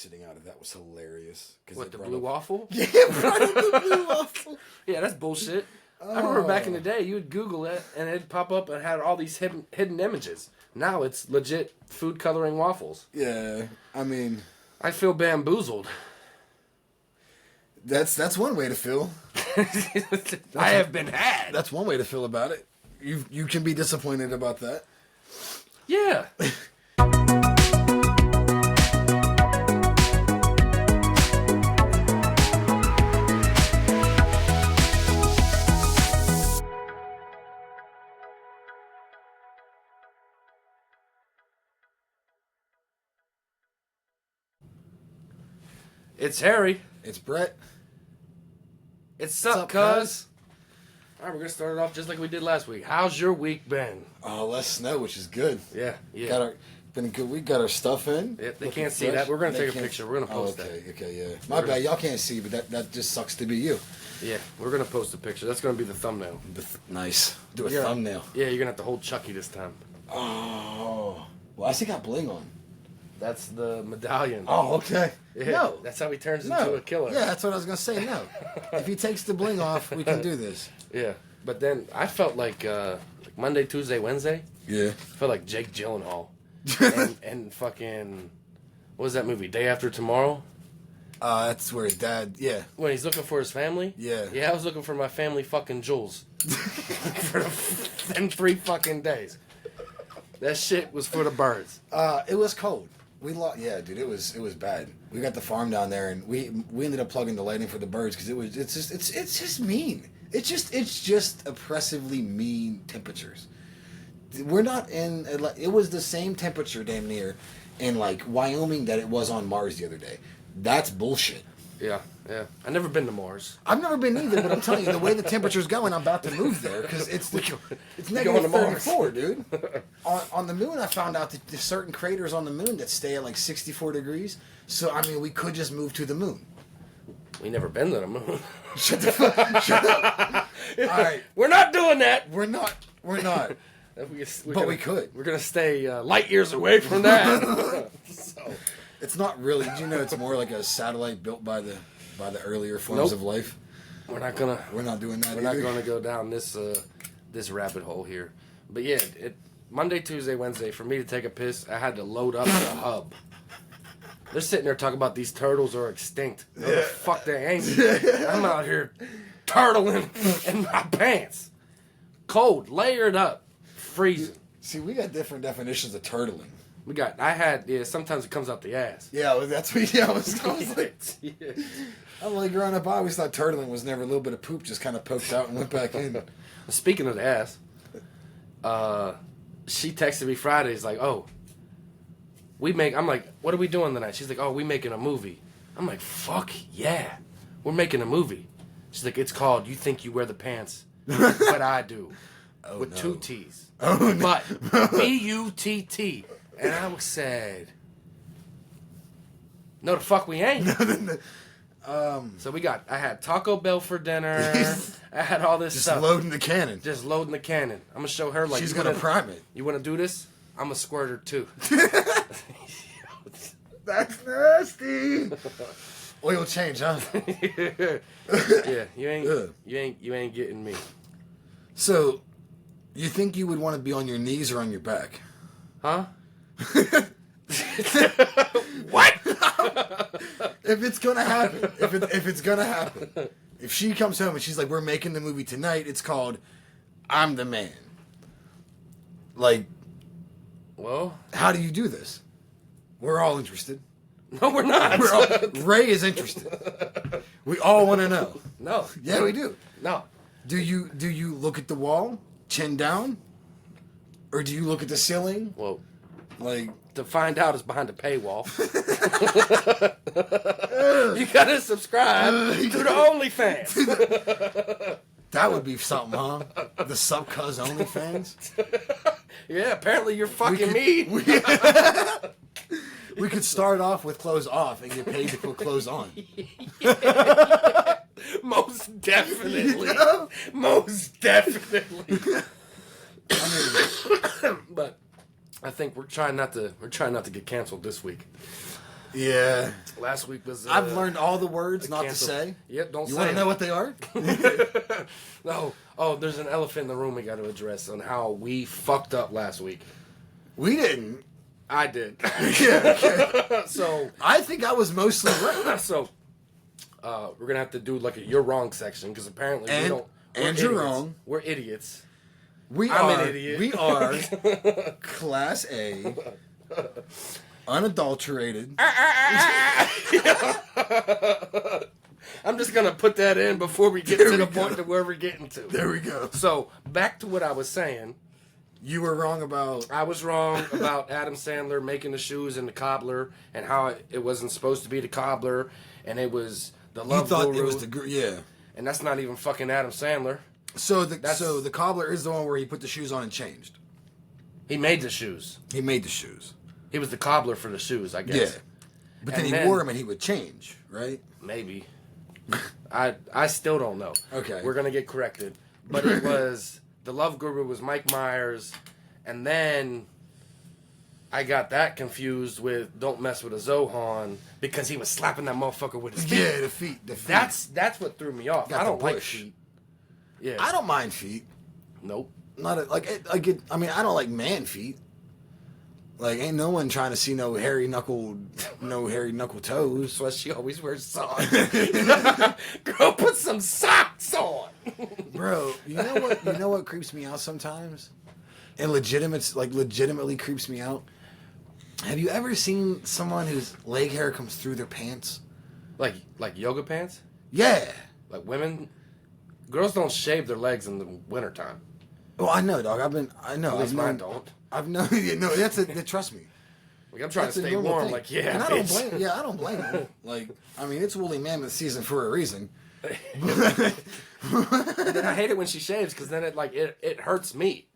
exiting out of that was hilarious. What, the blue waffle? Yeah, brought up the blue waffle. Yeah, that's bullshit. I remember back in the day, you would Google it, and it'd pop up and had all these hidden images. Now it's legit food coloring waffles. Yeah, I mean... I feel bamboozled. That's one way to feel. I have been had. That's one way to feel about it. You can be disappointed about that. Yeah. It's Harry. It's Brett. It's What's up, up, cuz? All right, we're going to start it off just like we did last week. How's your week been? Oh, less snow, which is good. Yeah. Been a good week. Got our stuff in. Yeah, they can't see that. We're going to take a can't- picture. We're going to post that. Okay, yeah. My bad. Y'all can't see, but that just sucks to be you. Yeah, we're going to post a picture. That's going to be the thumbnail. Nice. Do a Yeah. thumbnail. Yeah, you're going to have to hold Chucky this time. Oh. Well, I still got bling on. That's the medallion. Oh, okay. Yeah, No. that's how he turns No. into a killer. Yeah, that's what I was going to say. No. If he takes the bling off, we can do this. Yeah, but then I felt like Monday, Tuesday, Wednesday. Yeah. I felt like Jake Gyllenhaal and fucking what was that movie? Day After Tomorrow. That's where his dad. Yeah. When he's looking for his family. Yeah. Yeah, I was looking for my family fucking jewels. in 3 fucking days. That shit was for the birds. It was cold. Yeah, dude, it was bad. We got the farm down there, and we ended up plugging the lighting for the birds because it's just mean. It's just oppressively mean temperatures. We're not in. It was the same temperature, damn near, in like Wyoming that it was on Mars the other day. That's bullshit. Yeah. I never been to Mars. I've never been either, but I'm telling you, the way the temperature's going, I'm about to move there because it's going negative to Mars. 34, dude. On the moon, I found out that there's certain craters on the moon that stay at like 64 degrees. So I mean, we could just move to the moon. We never been to the moon. Shut up. All right, We're not doing that. we're not. But we could. We're gonna stay light years away from that. So. It's not really. Did you know it's more like a satellite built by the earlier forms Nope. of life? We're not doing that. We're not gonna go down this rabbit hole here. But yeah, Monday, Tuesday, Wednesday for me to take a piss, I had to load up the hub. They're sitting there talking about these turtles are extinct. No, the fuck they ain't. I'm out here turtling in my pants, cold, layered up, freezing. See, we got different definitions of turtling. Sometimes it comes out the ass. Yeah, that's what. Yeah, I was like. Yeah. I'm like growing up, I always thought turtling was never a little bit of poop just kind of poked out and went back in. Speaking of the ass, she texted me Friday. It's like, oh, I'm like, what are we doing tonight? She's like, oh, we making a movie. I'm like, fuck yeah, we're making a movie. She's like, it's called You Think You Wear the Pants, But I Do, with 2 T's. Oh, no. But B-U-T-T. And I said, no, the fuck we ain't. So I had Taco Bell for dinner. I had all this stuff. Just loading the cannon. Just loading the cannon. I'm going to show her like... She's going to prime it. You want to do this? I'm a squirter too. That's nasty. Oil change, huh? Yeah, you ain't getting me. So, you think you would want to be on your knees or on your back? Huh? What? If it's gonna happen, if it's gonna happen, if she comes home and she's like, "We're making the movie tonight," it's called "I'm the Man." Like, well, how do you do this? We're all interested. No, we're not. Ray is interested. We all want to know. No. Yeah, we do. No. Do you look at the wall, chin down, or do you look at the ceiling? Well, like. To find out is behind the paywall. You gotta subscribe to the OnlyFans. That would be something, huh? The sub-cuz OnlyFans? Yeah, apparently you're fucking me. We could start off with clothes off and get paid to put clothes on. Most definitely. You know? Most definitely. I mean, but I think we're trying not to get canceled this week. Yeah. Last week was. I've learned all the words not to cancel. say. Yep, don't You say want to it. know what they are? No. Oh, there's an elephant in the room we got to address on how we fucked up last week. We didn't. I did. Yeah. Okay. So I think I was mostly right. we're gonna have to do like a "you're wrong" section because apparently we And- don't. we're and you're idiots. wrong. We're idiots. I'm an idiot. We are Class A, unadulterated. I'm just gonna put that in before we get There to we the go. point to where we're getting to. There we go. So back to what I was saying. You were wrong about. I was wrong about Adam Sandler making the shoes and the cobbler and how it wasn't supposed to be the cobbler and it was the You love thought guru. it was yeah. And that's not even fucking Adam Sandler. So That's- the cobbler is the one where he put the shoes on and changed. He made the shoes. He made the shoes. He was the cobbler for the shoes, I Yeah. guess. But And then he then- wore them and he would change, right? Maybe. I still don't know. Okay. We're gonna get corrected. But it was the love guru was Mike Myers, and then I got that confused with Don't Mess with a Zohan because he was slapping that motherfucker with his feet. Yeah, the feet. The feet. That's what threw me off. Got I the don't like push. feet. Yeah. I don't mind feet. Nope. Not a, like it, like it, I mean, I don't like man feet. Like, ain't no one trying to see no hairy knuckle toes. That's why she always wears socks. Girl, put some socks on. Bro, you know what creeps me out sometimes? And legitimately creeps me out. Have you ever seen someone whose leg hair comes through their pants? Like yoga pants? Yeah. Like women, girls don't shave their legs in the wintertime. Well, I know, dog. I know. At least I've mine known, don't. I've known. Yeah, no, trust me. Like I'm trying That's to a stay normal warm. thing. Like yeah, and I don't bitch. blame. Yeah, I don't blame them. Like, I mean, it's woolly mammoth season for a reason. And then I hate it when she shaves because then it hurts me.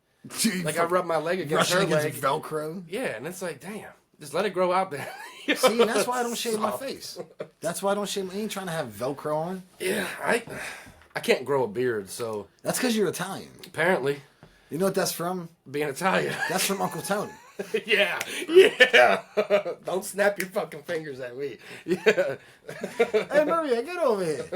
Like I rub my leg against Brushing her against leg. Velcro. Yeah, and it's like, damn, just let it grow out there. See, that's why I don't shave my Soft. face. That's why I don't shave. I ain't trying to have Velcro on. Yeah, I can't grow a beard, so That's because you're Italian. apparently You know what that's from? being Italian. That's from Uncle Tony. yeah. Don't snap your fucking fingers at me. Yeah, Hey, Maria, get over here.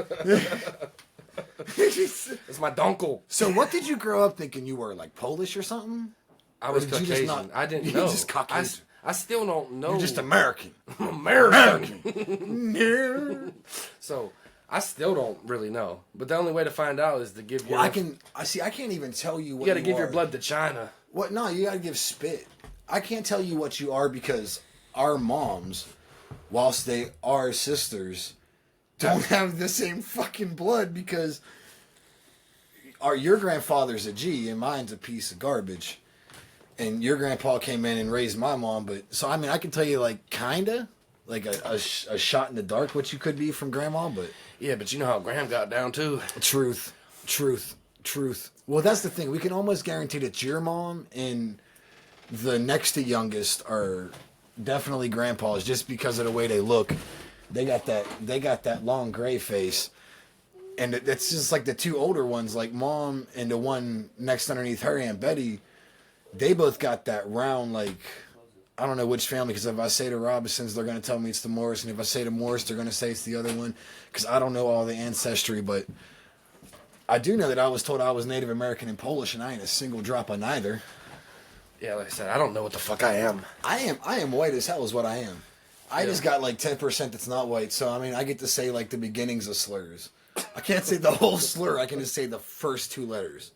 it's my dunkel. So, what did you grow up thinking you were, like Polish or something? I was did you just Caucasian. not- I didn't you know. just Caucasian. I still don't know. You're just American. American. No. So I still don't really know. But the only way to find out is to give your. Well, I can't even tell you what You got to give your are. blood to China. What? No, you gotta give spit. I can't tell you what you are because our moms, whilst they are sisters, don't have the same fucking blood because your grandfather's a G and mine's a piece of garbage. And your grandpa came in and raised my mom, but so I mean I can tell you like kinda like a shot in the dark what you could be from grandma, but Yeah, but you know how Graham got down too. truth. Well, that's the thing. We can almost guarantee that your mom and the next to youngest are definitely grandpas just because of the way they look. They got that long gray face. And it's just like the two older ones, like mom and the one next underneath her, Aunt Betty, they both got that round, like, I don't know which family, because if I say the Robinsons, they're going to tell me it's the Morris, and if I say the Morris, they're going to say it's the other one, because I don't know all the ancestry, but I do know that I was told I was Native American and Polish, and I ain't a single drop of neither. Yeah, like I said, I don't know what the fuck I am. I am white as hell is what I am. I just got like 10% that's not white, so I mean, I get to say like the beginnings of slurs. I can't say the whole slur, I can just say the first two letters.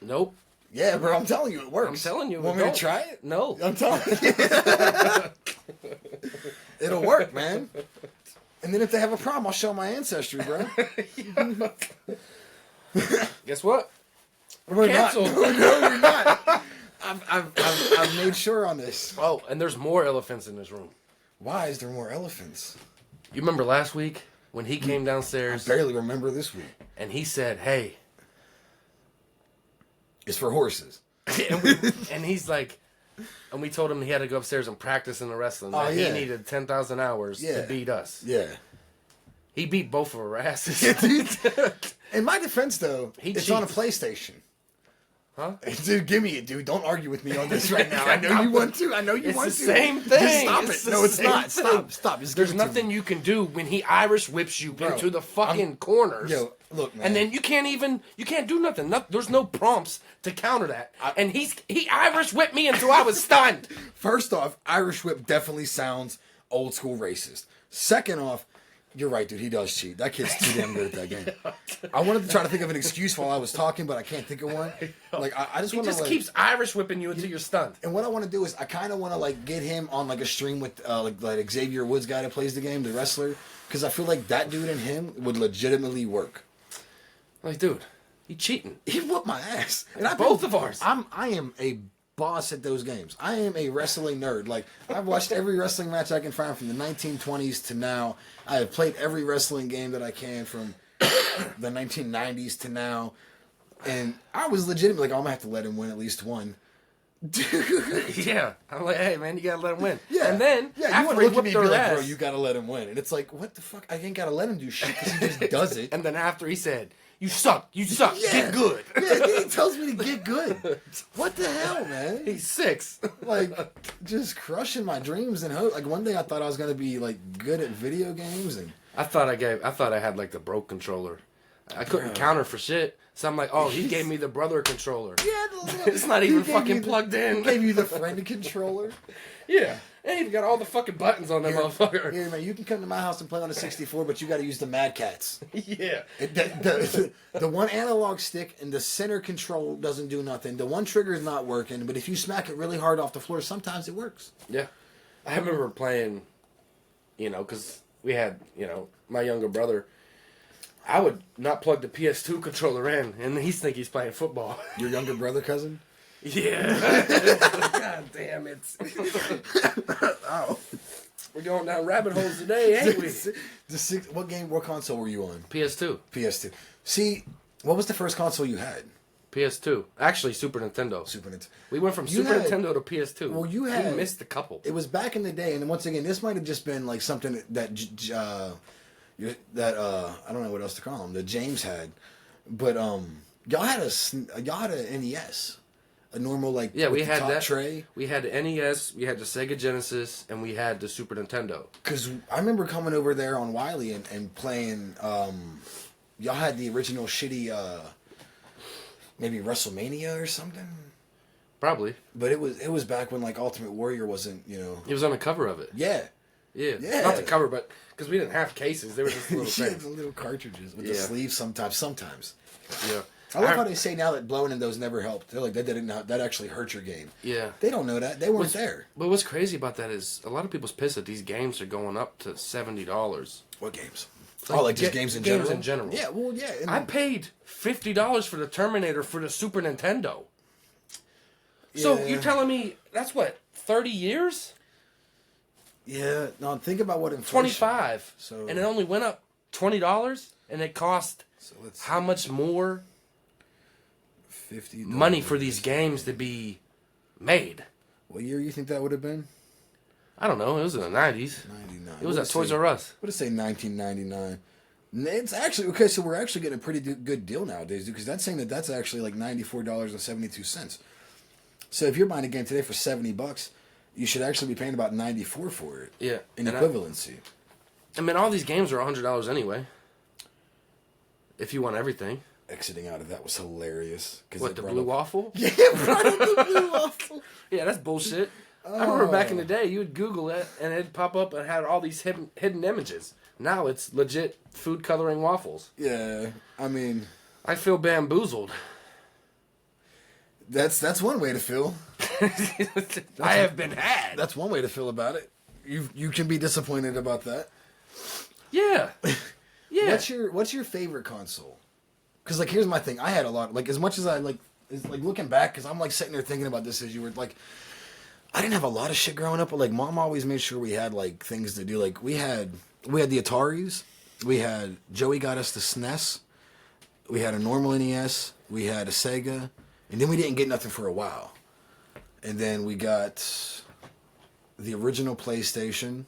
Nope. Yeah, bro, I'm telling you, it works. I'm telling you. Want it me to don't. try it? No. I'm telling you. It'll work, man. And then if they have a problem, I'll show my ancestry, bro. Guess what? We're Cancel. not. No, we're not. I've made sure on this. Oh, and there's more elephants in this room. Why is there more elephants? You remember last week when he came I downstairs barely remember this week. and he said, "Hey," It's for horses. and he's like, and we told him he had to go upstairs and practice in the wrestling. Oh, That yeah. He needed 10,000 hours Yeah. to beat us. Yeah. He beat both of our asses. In my defense, though, He it's on a cheats. PlayStation. Huh? Dude, give me it, dude. Don't argue with me on this right now. I know you want to. I know you It's want the to. same thing. Just stop It's it. the No, it's same not. thing. Stop. Just There's give it to nothing me. you can do when he Irish whips you Bro, into the fucking corners. Yo, look, man. And then you can't do nothing. There's no prompts to counter that. And he Irish whipped me until I was stunned. First off, Irish whip definitely sounds old school racist. Second off, you're right, dude. He does cheat. That kid's too damn good at that game. I wanted to try to think of an excuse while I was talking, but I can't think of one. Like I just He want to just like, keeps Irish whipping you until you're stunned. and what I want to do is I kind of want to like get him on like a stream with like that Xavier Woods guy that plays the game, the wrestler, because I feel like that dude and him would legitimately work. Like, dude, he cheating. He whooped my ass. And Both of ours. I am a boss at those games. I am a wrestling nerd. Like I've watched every wrestling match I can find from the 1920s to now. I have played every wrestling game that I can from the 1990s to now. And I was legitimately like, I'm gonna have to let him win at least one. Dude. Yeah. I'm like, hey, man, you gotta let him win. Yeah. And then, you after want he to look at me whipped and be her like, ass, bro, you gotta let him win. And it's like, what the fuck? I ain't gotta let him do shit because he just does it. and then after he said, you suck, Yeah. get good. Yeah, he tells me to get good. What the hell, man? He's 6. Like just crushing my dreams and hope. Like one day I thought I was gonna be like good at video games, and I thought I had like the broke controller. I couldn't counter for shit. So I'm like, oh, he gave me the brother controller. yeah, It's not even fucking plugged in. He gave you the friend controller. Yeah. And he got all the fucking buttons on that motherfucker. Here, man, you can come to my house and play on a 64, but you got to use the Mad Cats. Yeah. The one analog stick and the center control doesn't do nothing. The one trigger is not working, but if you smack it really hard off the floor, sometimes it works. Yeah. I remember playing, because we had, my younger brother. I would not plug the PS2 controller in, and he's playing football. Your younger brother, cousin? Yeah. God damn it. Oh. We're going down rabbit holes today, ain't we? What console were you on? PS2. PS2. See, what was the first console you had? PS2. Actually, Super Nintendo. Super Nintendo. We went from You Super had- Nintendo to PS2. Well, you We had- missed a couple. It was back in the day, and once again, this might have just been like something that I don't know what else to call them. That James had, but y'all had an NES, a normal like Yeah, with we the had top that. tray. We had the NES, we had the Sega Genesis, and we had the Super Nintendo. Because I remember coming over there on Wiley and playing. Y'all had the original shitty, maybe WrestleMania or something. Probably. But it was back when like Ultimate Warrior wasn't, He was on the cover of it. Yeah. Yeah. Yeah. Not the cover, but because we didn't have cases, they were just little Yeah, things. the little cartridges with the Yeah. sleeves sometimes. Yeah. I love how they say now that blowing in those never helped. They're like, that actually hurt your game. Yeah. They don't know that. They weren't there. But what's crazy about that is a lot of people's pissed that these games are going up to $70. What games? Like just games in general? Games in general. Yeah, well, yeah. and- I paid $50 for the Terminator for the Super Nintendo. So Yeah. you're telling me that's what, 30 years? Yeah, no, think about what inflation... 25. So- And it only went up $20 and it cost So let's how much more 50 money for these games to be made? What year you think that would have been? I don't know. It was in the 90s. 99. It was at Toys R Us. What did it say? 1999. It's actually okay. So we're actually getting a pretty good deal nowadays, because that's saying that's actually like $94.72. So if you're buying a game today for $70, you should actually be paying about $94 for it. Yeah. in And equivalency. I mean, all these games are $100 anyway. If you want everything. Exiting out of that was hilarious. What, the blue waffle? Yeah, brought up the blue waffle. Yeah, that's bullshit. I remember back in the day, you would Google it, and it'd pop up and had all these hidden images. Now it's legit food coloring waffles. Yeah, I mean, I feel bamboozled. that's one way to feel. I have been had. That's one way to feel about it. You can be disappointed about that. Yeah. Yeah. What's your favorite console? Because like here's my thing. I had a lot. Like as much as I like is like looking back, because I'm like sitting there thinking about this as you were like. I didn't have a lot of shit growing up, but like mom always made sure we had like things to do. Like we had the Ataris, Joey got us the SNES, we had a normal NES, we had a Sega, and then we didn't get nothing for a while. And then we got the original PlayStation,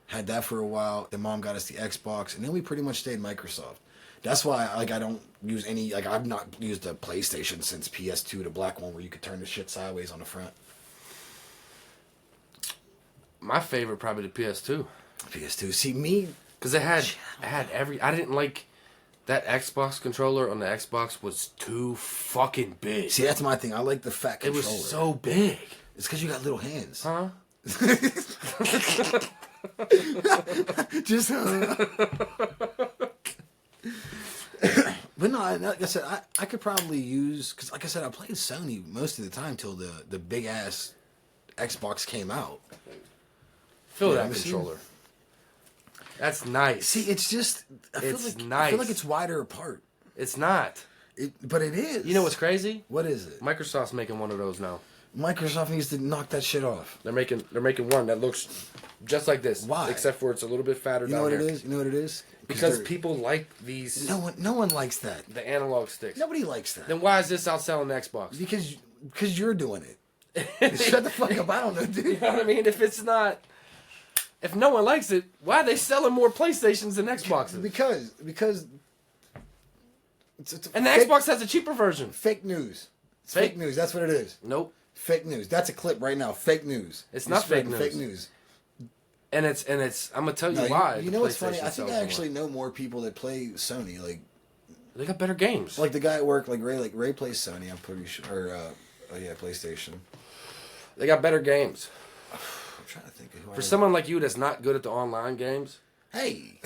had that for a while. Then mom got us the Xbox, and then we pretty much stayed Microsoft. That's why like I don't use any like I've not used a PlayStation since PS2, the black one where you could turn the shit sideways on the front. My favorite probably the PS2. PS2. See me Because it had every. I didn't like that Xbox controller on the Xbox was too fucking big. See, that's my thing. I like the fat It controller. was so big. It's because you got little hands. Huh? Just. But no, like I said, I could probably use because, like I said, I played Sony most of the time till the big ass Xbox came out. Feel Yeah, that controller. That's nice. See, it's just I feel It's like nice. I feel like it's wider apart. It's not. But it is. You know what's crazy? What is it? Microsoft's making one of those now. Microsoft needs to knock that shit off. They're making one that looks just like this. Why? Except for it's a little bit fatter You know down what here. it is? You know what it is? Because they're- people like these no one likes that. the analog sticks. Nobody likes that. Then why is this outselling the Xbox? Because you're doing it. Shut the fuck up. I don't know, dude. You know what I mean? If no one likes it, why are they selling more PlayStations than Xboxes? Because And the Xbox has a cheaper version. fake news. It's Fake? fake news. That's what it is. Nope. Fake news. That's a clip right now. Fake news. It's You're not fake spreading news. Fake news. And it's I'm gonna tell you No, why. you know what's funny? PlayStation I think sells I more. actually know more people that play Sony. They got better games. Like the guy at work, Ray plays Sony. I'm pretty sure. Or PlayStation. They got better games. I'm trying to think of who. For someone like you that's not good at the online games. Hey,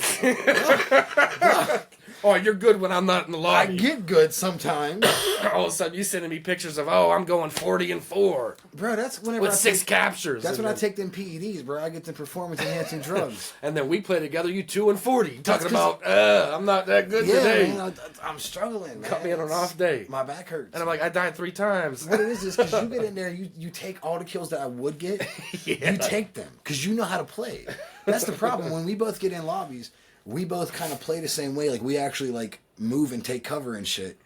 Oh, you're good when I'm not in the I lobby. get good sometimes, All of a sudden you sending me pictures of I'm going 40-4 bro. That's whenever with I 6 take, captures. That's and when I then- take them PEDs, bro. I get them performance enhancing drugs. And then we play together. You 2-40. Talking 'cause- about I'm not that good Yeah, today. man, I'm struggling, man. Cut me on an off day. My back hurts. And I'm like, I died 3 times. what it is because you get in there, you take all the kills that I would get, Yeah. you take them because you know how to play. That's the problem. When we both get in lobbies, we both kind of play the same way. Like we actually like move and take cover and shit.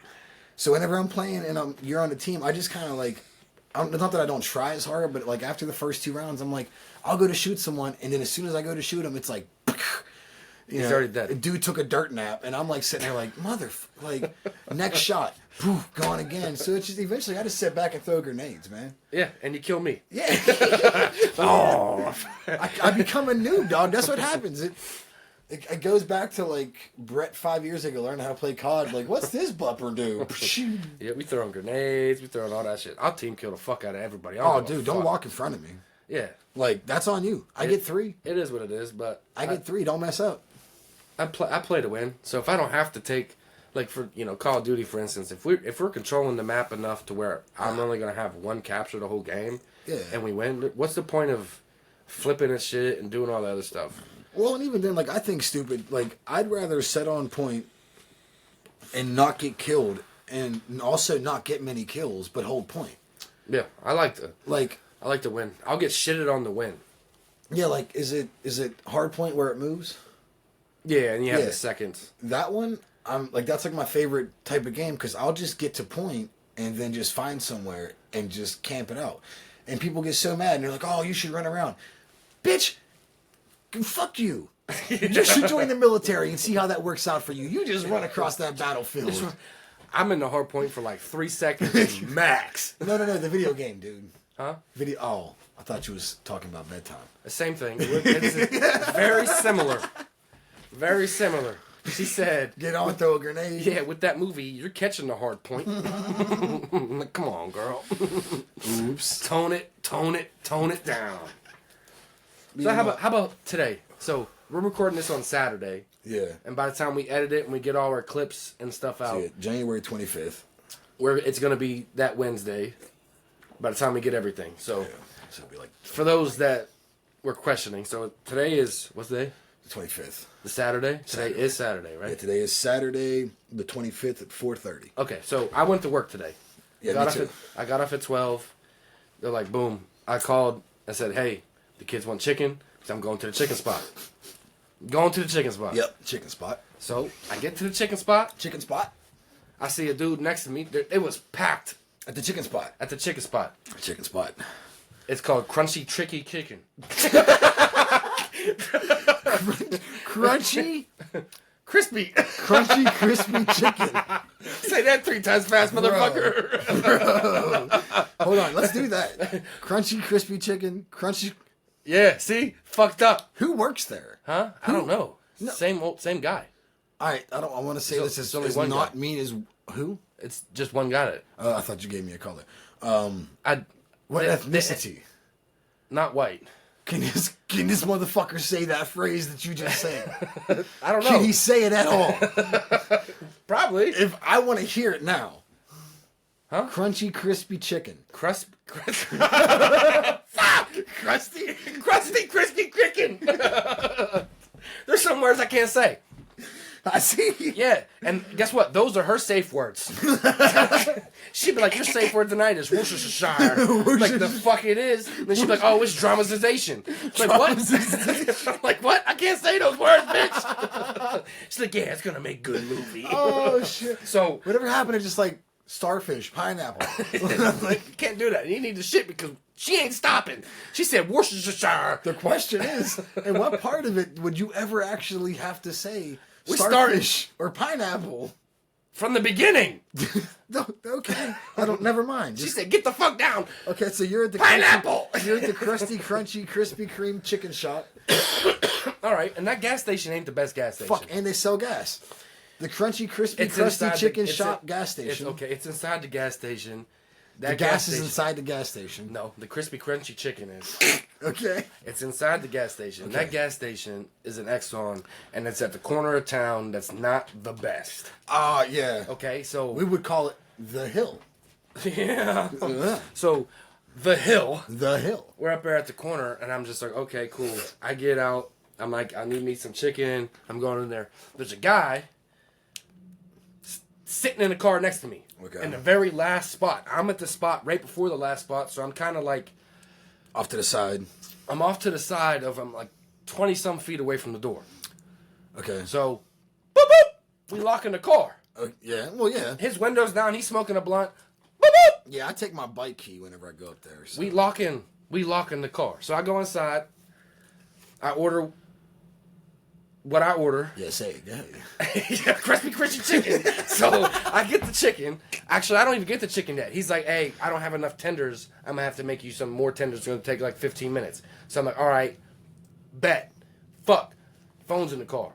So whenever I'm playing and you're on the team, I just kind of like, not that I don't try as hard, but like after the first 2 rounds, I'm like, I'll go to shoot someone, and then as soon as I go to shoot him, it's like, He's already dead. A dude took a dirt nap, and I'm like sitting there like, like next shot, poof, gone again. So it's just eventually I just sit back and throw grenades, man. Yeah, and you kill me. Yeah, Oh. I become a noob, dog. That's what happens. It goes back to like Brett 5 years ago learning how to play COD. Like, what's this bupper do? Yeah, we throwing grenades. We throwing all that shit. I'll team kill the fuck out of everybody. I Oh, give a dude, don't fuck. walk in front of me. Yeah, Like, that's on you. I get 3. it is what it is. But I get 3. Don't mess up. I play to win. So if I don't have to take, like for Call of Duty, for instance, if we're controlling the map enough to where I'm only gonna have 1 capture the whole game, Yeah. and we win, what's the point of flipping and shit and doing all the other stuff? Well, and even then, like, I think stupid. Like, I'd rather set on point and not get killed, and also not get many kills, but hold point. Yeah, I like to Like, win. I'll get shitted on the win. yeah, like, is it hard point where it moves? Yeah, and you have Yeah. the seconds. That one, I'm like, that's like my favorite type of game because I'll just get to point and then just find somewhere and just camp it out. And people get so mad and they're like, "Oh, you should run around, bitch." Fuck you. You should join the military and see how that works out for you. You just run across that battlefield. I'm in the hard point for like 3 seconds max. No, the video game, dude. Huh? Video. Oh, I thought you was talking about bedtime. The same thing. It's very similar. Very similar. She said, Get on, throw a grenade. yeah, with that movie, you're catching the hard point. Like, come on, girl. Oops. Tone it down. So how about today? So we're recording this on Saturday, Yeah. and by the time we edit it and we get all our clips and stuff out, Yeah, January 25th. it's gonna be that Wednesday. By the time we get everything, so Yeah. So it'll be like for those that were questioning, so today is what's the day? the 25th. The Saturday. Today Saturday. is Saturday, right? Yeah, today is Saturday, the 25th at 4:30. Okay, so I went to work today. Yeah, got me off too. I got off at 12. They're like, boom. I called. I said, hey, the kids want chicken, so I'm going to the chicken spot. Going to the chicken spot. Yep, chicken spot. So I get to the chicken spot. Chicken spot I see a dude next to me. It was packed at the chicken spot. at the chicken spot. Chicken spot. It's called Crunchy Tricky Chicken. Crunchy. Crispy. Crunchy, crispy chicken. Say that 3 times fast, motherfucker. Hold on, let's do that. Crunchy, crispy chicken. Crunchy. Yeah, see? Fucked up. Who works there? Huh? I don't know. No. Same guy. All right, I want to say So- this it's is only one not guy. mean as who? It's just one guy. I thought you gave me a color. What They- ethnicity? Not white. Can this motherfucker say that phrase that you just said? I don't know. Can he say it at all? Probably. If I want to hear it now. Huh? Crunchy, crispy chicken. Fuck! Crusty, crispy chicken. There's some words I can't say. I see. Yeah, and guess what? Those are her safe words. She'd be like, your safe word tonight is Worcestershire. Like, the fuck it is. And then she'd be like, oh, it's dramatization. Like, what? I'm like, what? I can't say those words, bitch. She's like, yeah, it's gonna make good movie. Oh shit. So, Whatever happened to just like starfish, pineapple? like, you can't do that. You need to shit because she ain't stopping. She said Worcestershire. The question is, in what part of it would you ever actually have to say We starfish or pineapple? From the beginning. No, okay. I don't. Never mind. She Just, said, get the fuck down. okay, so you're at the Pineapple! You're at the crusty, crunchy, Krispy Kreme chicken shop. All right, and that gas station ain't the best gas station. Fuck, and they sell gas. The crunchy, crispy, It's crusty inside chicken it's shop in- gas station. It's okay. It's inside the gas station. That The gas is station- inside the gas station. No, the crispy crunchy chicken is. Okay. It's inside the gas station. That gas station is an Exxon, and it's at the corner of town. That's not the best. Yeah. Okay, so We would call it the hill. yeah. Ugh. So the hill. The hill. We're up there at the corner, and I'm just like, okay, cool. I get out. I'm like, I need me some chicken. I'm going in there. There's a guy sitting in the car next to me. Okay. In the very last spot. I'm at the spot right before the last spot, so I'm kind of like, Off to the side. I'm off to the side of, I'm like 20 some feet away from the door. Okay. So, boop, boop, we lock in the car. Yeah. Well, yeah. His window's down, he's smoking a blunt. Boop, boop. Yeah, I take my bike key whenever I go up there. So. We lock in the car. So I go inside, I order what I order. Yeah, say it. Yeah. Yeah, crispy chicken. So I get the chicken. Actually, I don't even get the chicken yet. He's like, hey, I don't have enough tenders. I'm going to have to make you some more tenders. It's going to take like 15 minutes. So I'm like, all right, bet. Fuck. Phone's in the car.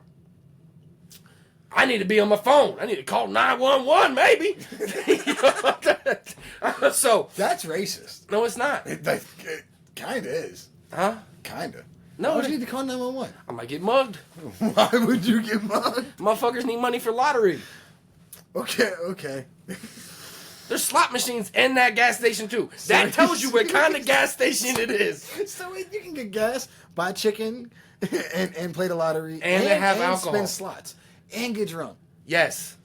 I need to be on my phone. I need to call 911, maybe. So, That's racist. no, it's not. It kind of is. Huh? Kind of. No, Why would it- you need to call 911? I might get mugged. Why would you get mugged? Motherfuckers need money for lottery. Okay. There's slot machines in that gas station too. That tells you what kind of gas station it is. So wait, you can get gas, buy chicken, and play the lottery, And they have alcohol. spin slots, and get drunk. Yes,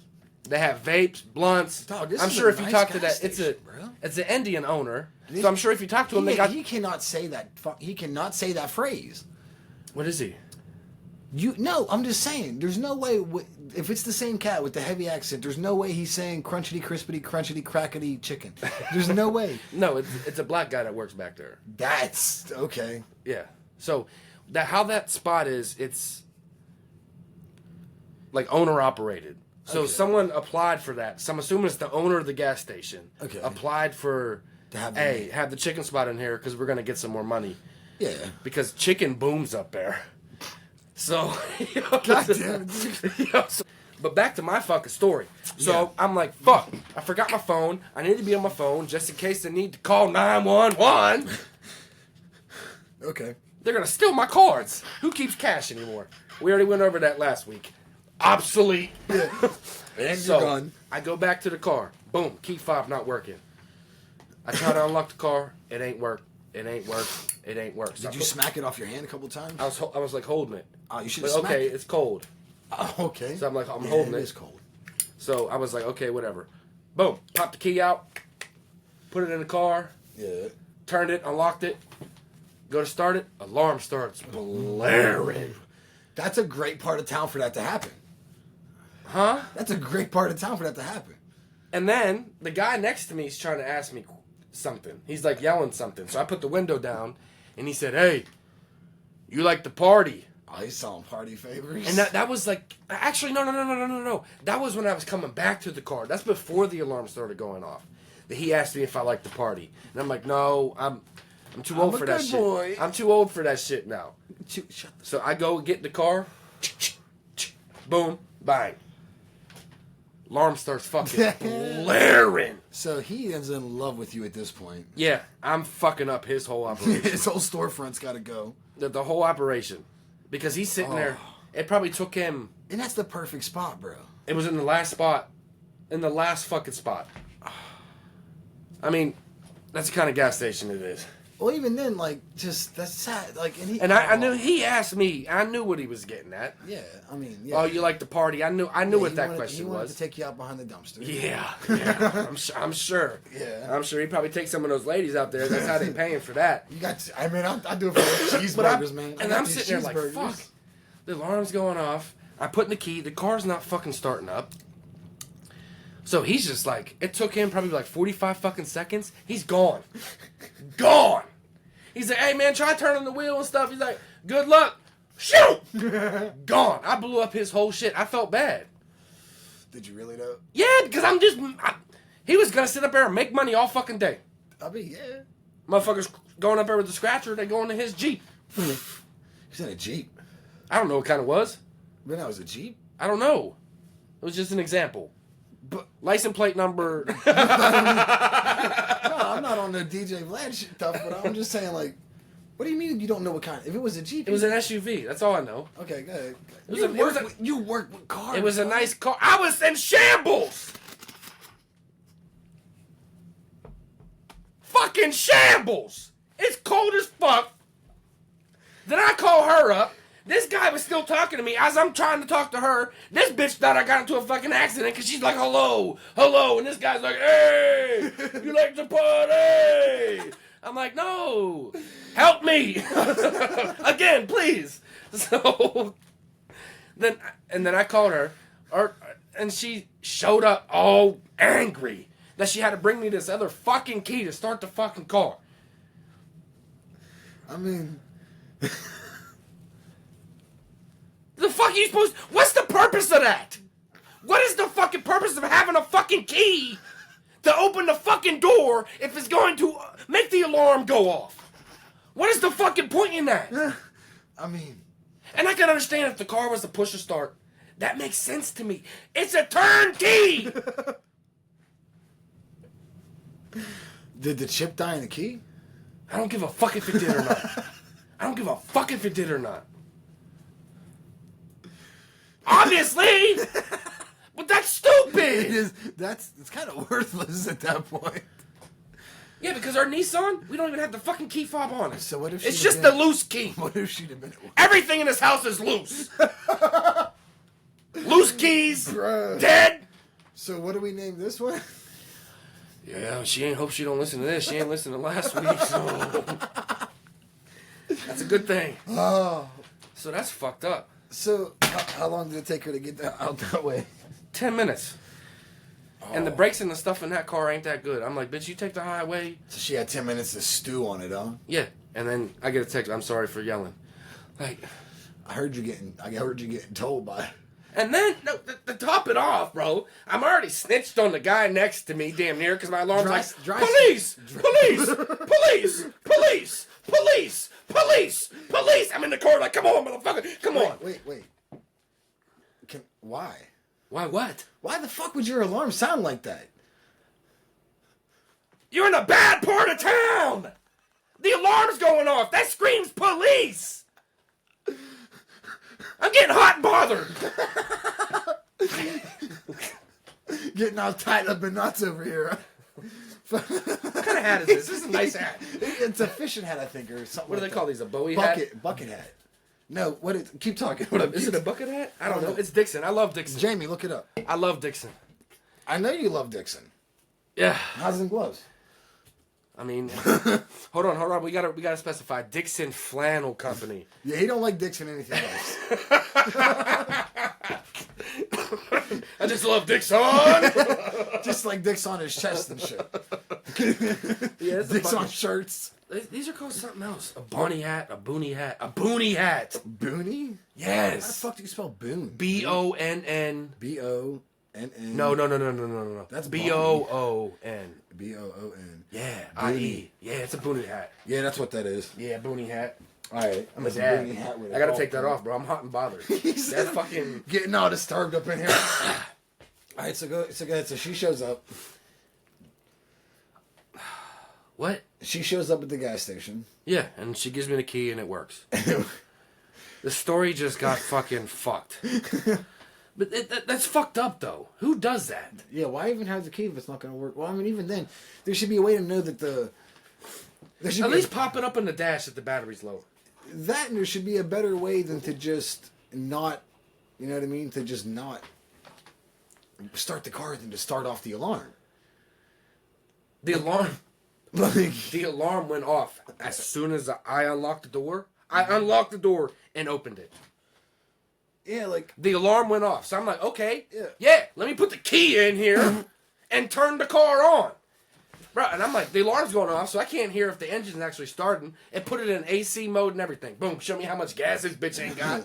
they have vapes, blunts. Dog, this I'm is sure a if you nice talk to gas that, station, bro. it's an Indian owner. So I'm sure if you talk to him, they got. He cannot say that. He cannot say that phrase. What is he? I'm just saying. There's no way. If it's the same cat with the heavy accent, there's no way he's saying crunchity, crispity, crunchity, crackety chicken. There's no way. No, it's a black guy that works back there. That's okay. Yeah. So how that spot is, it's like owner operated. So Okay. someone applied for that. So I'm assuming it's the owner of the gas station. Okay. Applied for, To have hey, have the chicken spot in here because we're gonna get some more money. Yeah. Because chicken booms up there. So, God damn it. But back to my fucking story. So I'm like, fuck, I forgot my phone. I need to be on my phone just in case they need to call 911. Okay. They're gonna steal my cards. Who keeps cash anymore? We already went over that last week. Obsolete. And So you're gone. I go back to the car. Boom, key fob not working. I try to unlock the car. It ain't work. It ain't work. It ain't work. So Did you smack it off your hand a couple times? I was like holding it. Oh, you should But have smacked okay, it. it's cold. Oh, okay. So I'm like, I'm holding it. It is cold. So I was like, okay, whatever. Boom, popped the key out, put it in the car, Yeah. turned it, unlocked it, go to start it, alarm starts blaring. That's a great part of town for that to happen. Huh? That's a great part of town for that to happen. And then the guy next to me is trying to ask me something. He's like yelling something. So I put the window down and he said, hey, you like to party? Oh, he's selling party favors. And that was like, actually, no. That was when I was coming back to the car. That's before the alarm started going off. That he asked me if I liked the party. And I'm like, no, I'm too old for that shit. Boy. I'm too old for that shit now. Shut the So I go get in the car. Boom, bang. Alarm starts fucking blaring. So he is in love with you at this point. Yeah, I'm fucking up his whole operation. His whole storefront's got to go. The whole operation. Because he's sitting there. It probably took him. And that's the perfect spot, bro. It was in the last spot. In the last fucking spot. I mean, that's the kind of gas station it is. Well, even then, like, just that's sad. Like, And I knew he asked me. I knew what he was getting at. Yeah, I mean, yeah. Oh, you like the party? I knew what that question he wanted was. to take you out behind the dumpster. Yeah. I'm sure. Yeah. I'm sure he probably takes some of those ladies out there. That's how they paying for that. You got. I mean, I do it for the cheeseburgers, man. And I'm sitting there like, fuck. The alarm's going off. I put in the key. The car's not fucking starting up. So he's just like, it took him probably like 45 fucking seconds. He's gone. Gone. He's like, hey man, try turning the wheel and stuff. He's like, good luck. Shoot! Gone. I blew up his whole shit. I felt bad. Did you really though? Yeah, because he was going to sit up there and make money all fucking day. I mean, yeah. Motherfuckers going up there with the scratcher, they go into his Jeep. He's in a Jeep. I don't know what kind it was. But that was a Jeep? I don't know. It was just an example. But license plate number. No, I'm not on the DJ Vlad shit stuff, but I'm just saying, like, what do you mean you don't know what kind? If it was a Jeep, It was an SUV. That's all I know. Okay, go ahead. You You work with cars. It was a bro. nice car. I was in shambles. Fucking shambles. It's cold as fuck. Then I call her up. This guy was still talking to me as I'm trying to talk to her. This bitch thought I got into a fucking accident because she's like, hello, hello. And this guy's like, hey, you like to party? I'm like, no, help me. Again, please. So then I called her, and she showed up all angry that she had to bring me this other fucking key to start the fucking car. I mean... The fuck are you supposed... What's the purpose of that? What is the fucking purpose of having a fucking key to open the fucking door if it's going to make the alarm go off? What is the fucking point in that? I mean... And I can understand if the car was to push or start. That makes sense to me. It's a turn key! Did the chip die in the key? I don't give a fuck if it did or not. I don't give a fuck if it did or not. Obviously! But that's stupid! It's kind of worthless at that point. Yeah, because our Nissan, we don't even have the fucking key fob on it. So what if it's just the loose key. What if she'd have been... Everything in this house is loose. Loose keys. Bruh. Dead. So what do we name this one? Yeah, hope she don't listen to this. She ain't listened to last week, so... That's a good thing. Oh. So that's fucked up. So how long did it take her to get out that way? 10 minutes. Oh. And the brakes and the stuff in that car ain't that good. I'm like, bitch, you take the highway. So she had 10 minutes to stew on it, huh? Yeah. And then I get a text, I'm sorry for yelling. Like... I heard you getting told by... And then, no, to top it off, bro, I'm already snitched on the guy next to me, damn near, because my alarm's police! I'm in the car like, come on, motherfucker, come on. Wait. Why? Why what? Why the fuck would your alarm sound like that? You're in a bad part of town! The alarm's going off! That screams police! I'm getting hot and bothered! Getting all tied up in knots over here. What kind of hat is this? This is a nice hat. It's a fishing hat, I think, or something. What do they call these? A Bowie hat? hat? Bucket hat. No, what is... Keep talking. Is it a bucket hat? I don't know. It's Dixon. I love Dixon. Jamie, look it up. I love Dixon. I know you love Dixon. Yeah. How's them gloves? I mean, hold on. We gotta specify Dixon Flannel Company. Yeah, he don't like Dixon anything else. I just love Dixon. Just like Dix on his chest and shit. Yeah, Dix on shirts. These are called something else. A bunny hat, a boonie hat, a boonie hat. Boonie? How the Yes. fuck do you spell Boone? Bonn. Bonn. No. That's Boon. Boon. Yeah. Boonie. IE. Yeah, it's a boonie hat. Yeah, that's what that is. Yeah, boonie hat. All right, I'm a that's dad. boonie hat with a I gotta golf take that club. off, bro. I'm hot and bothered. He That's said, fucking. getting all disturbed up in here. All right, so go. So she shows up. What? She shows up at the gas station. Yeah, and she gives me the key and it works. The story just got fucking fucked. But that's fucked up, though. Who does that? Yeah, why even have the key if it's not going to work? Well, I mean, even then, there should be a way to know that the. There should At be least pop it up in the dash if the battery's low. that, and there should be a better way than to just not. You know what I mean? To just not start the car than to start off the alarm. The alarm. Like, The alarm went off as soon as I unlocked the door. I unlocked the door and opened it. yeah, like The alarm went off. So I'm like, okay, Yeah. let me put the key in here and turn the car on. Bro, and I'm like, the alarm's going off, so I can't hear if the engine's actually starting. And put it in AC mode and everything. Boom, show me how much gas this bitch ain't got.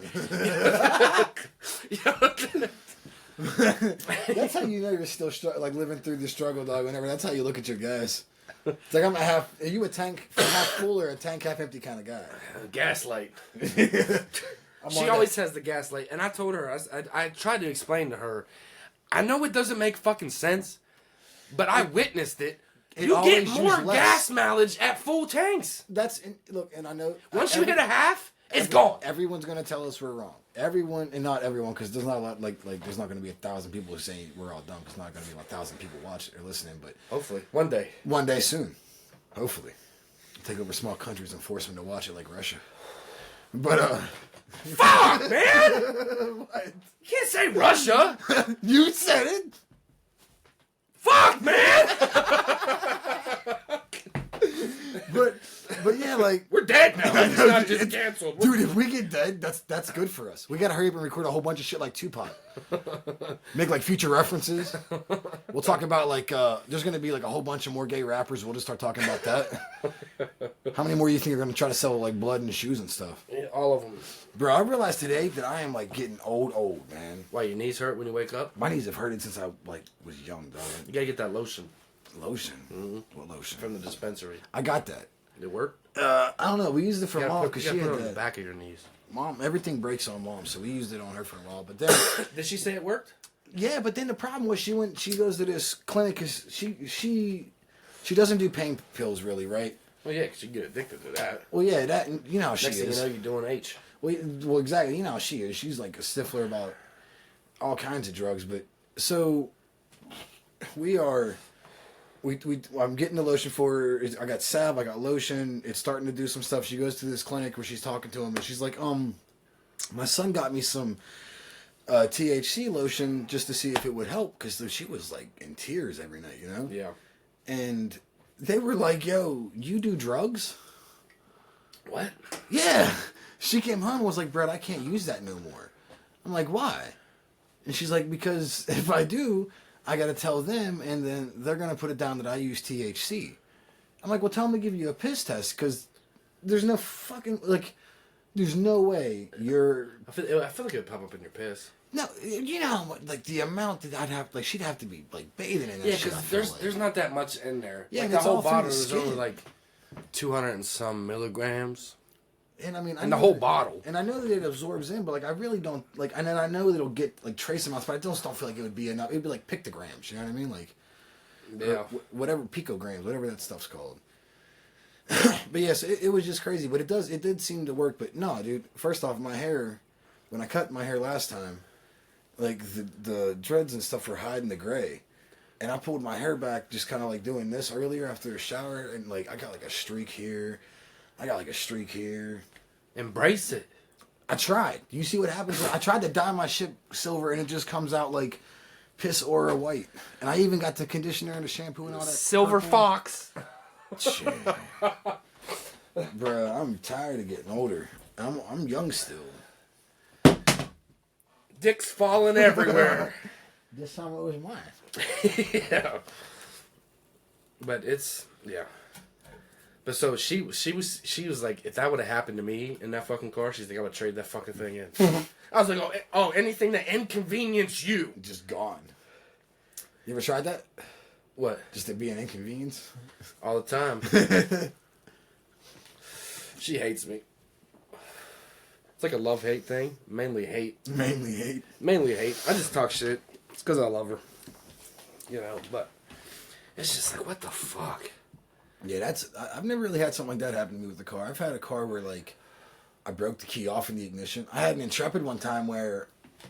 that's how you know you're still like living through the struggle, dog. Whenever that's how you look at your gas. It's like are you a tank half full or a tank half empty kind of guy? Gaslight. I'm She on always that. has the gaslight. And I told her, I tried to explain to her, I know it doesn't make fucking sense, but I witnessed it. It You get always more use less. gas mileage at full tanks. Look, and I know Once you hit a half, it's gone. Everyone's gonna tell us we're wrong. Everyone, and not everyone, because there's not a lot. Like there's not gonna be 1,000 people saying we're all dumb. It's not gonna be 1,000 people watching or listening. But Hopefully. One day. one day soon, hopefully, take over small countries and force them to watch it like Russia. But Fuck, man! what? You can't say Russia. You said it. Fuck, man! But yeah, like. We're dead now. It's not just canceled. Dude, if we get dead, that's good for us. We gotta hurry up and record a whole bunch of shit like Tupac. Make like future references. We'll talk about like there's gonna be like a whole bunch of more gay rappers. We'll just start talking about that. How many more you think are gonna try to sell like blood and shoes and stuff? Yeah, all of them. Bro, I realized today that I am like getting old, man. Why, your knees hurt when you wake up? My knees have hurted since I like was young, dog. You gotta get that lotion Lotion. What lotion? from the dispensary. I got that. Did it work? I don't know. We used it for You mom gotta because put she it had on the that. back of your knees. Mom, everything breaks on mom, so we used it on her for a while. But then, Did she say it worked? yeah, but then the problem was she goes to this clinic because she doesn't do pain pills really, right? Well, yeah, 'cause you get addicted to that. Well, yeah, that and you know how she Next thing you is. know, you're doing H. Well, exactly. You know how she is. She's like a stiffler about all kinds of drugs. But so we are. I'm getting the lotion for her. I got salve. I got lotion. It's starting to do some stuff. She goes to this clinic where she's talking to him, and she's like, my son got me some THC lotion just to see if it would help because she was like in tears every night, you know. Yeah. And they were like, "Yo, you do drugs?" What? Yeah. She came home and was like, Brett, I can't use that no more. I'm like, why? And she's like, because if I do, I got to tell them, and then they're going to put it down that I use THC. I'm like, well, tell them to give you a piss test, because there's no fucking, like, there's no way you're... I feel like it would pop up in your piss. No, you know how much, like, the amount that I'd have, like, she'd have to be, like, bathing in that Yeah, shit, I because feel like. there's not that much in there. Yeah, like and the it's whole all through bottle the is only skin. like 200 and some milligrams. And I mean, I And the know whole that- bottle. And I know that it absorbs in, but like I really don't like. And then I know that it'll get like trace amounts, but I just don't feel like it would be enough. It'd be like pictograms, you know what I mean? Like, Yeah. whatever picograms, whatever that stuff's called. But yes, it was just crazy. But it did seem to work. But no, dude. First off, my hair, when I cut my hair last time, like the dreads and stuff were hiding the gray. And I pulled my hair back just kind of like doing this earlier after a shower. And like I got like a streak here. I got like a streak here. Embrace it. I tried. You see what happens? I tried to dye my shit silver and it just comes out like piss aura white. And I even got the conditioner and the shampoo and all that. Silver purple. fox. Shit. Bruh, I'm tired of getting older. I'm young still. Dicks falling everywhere. This time it was mine. Yeah. But it's, yeah. But so she was like, if that would have happened to me in that fucking car, she's like, I would trade that fucking thing in. I was like, oh, anything that inconvenience you. Just gone. You ever tried that? What? Just to be an inconvenience? All the time. She hates me. It's like a love-hate thing. Mainly hate. Mainly hate. Mainly hate. I just talk shit. It's because I love her. You know, but it's just like, what the fuck? Yeah, I've never really had something like that happen to me with the car. I've had a car where, like, I broke the key off in the ignition. I had an Intrepid one time where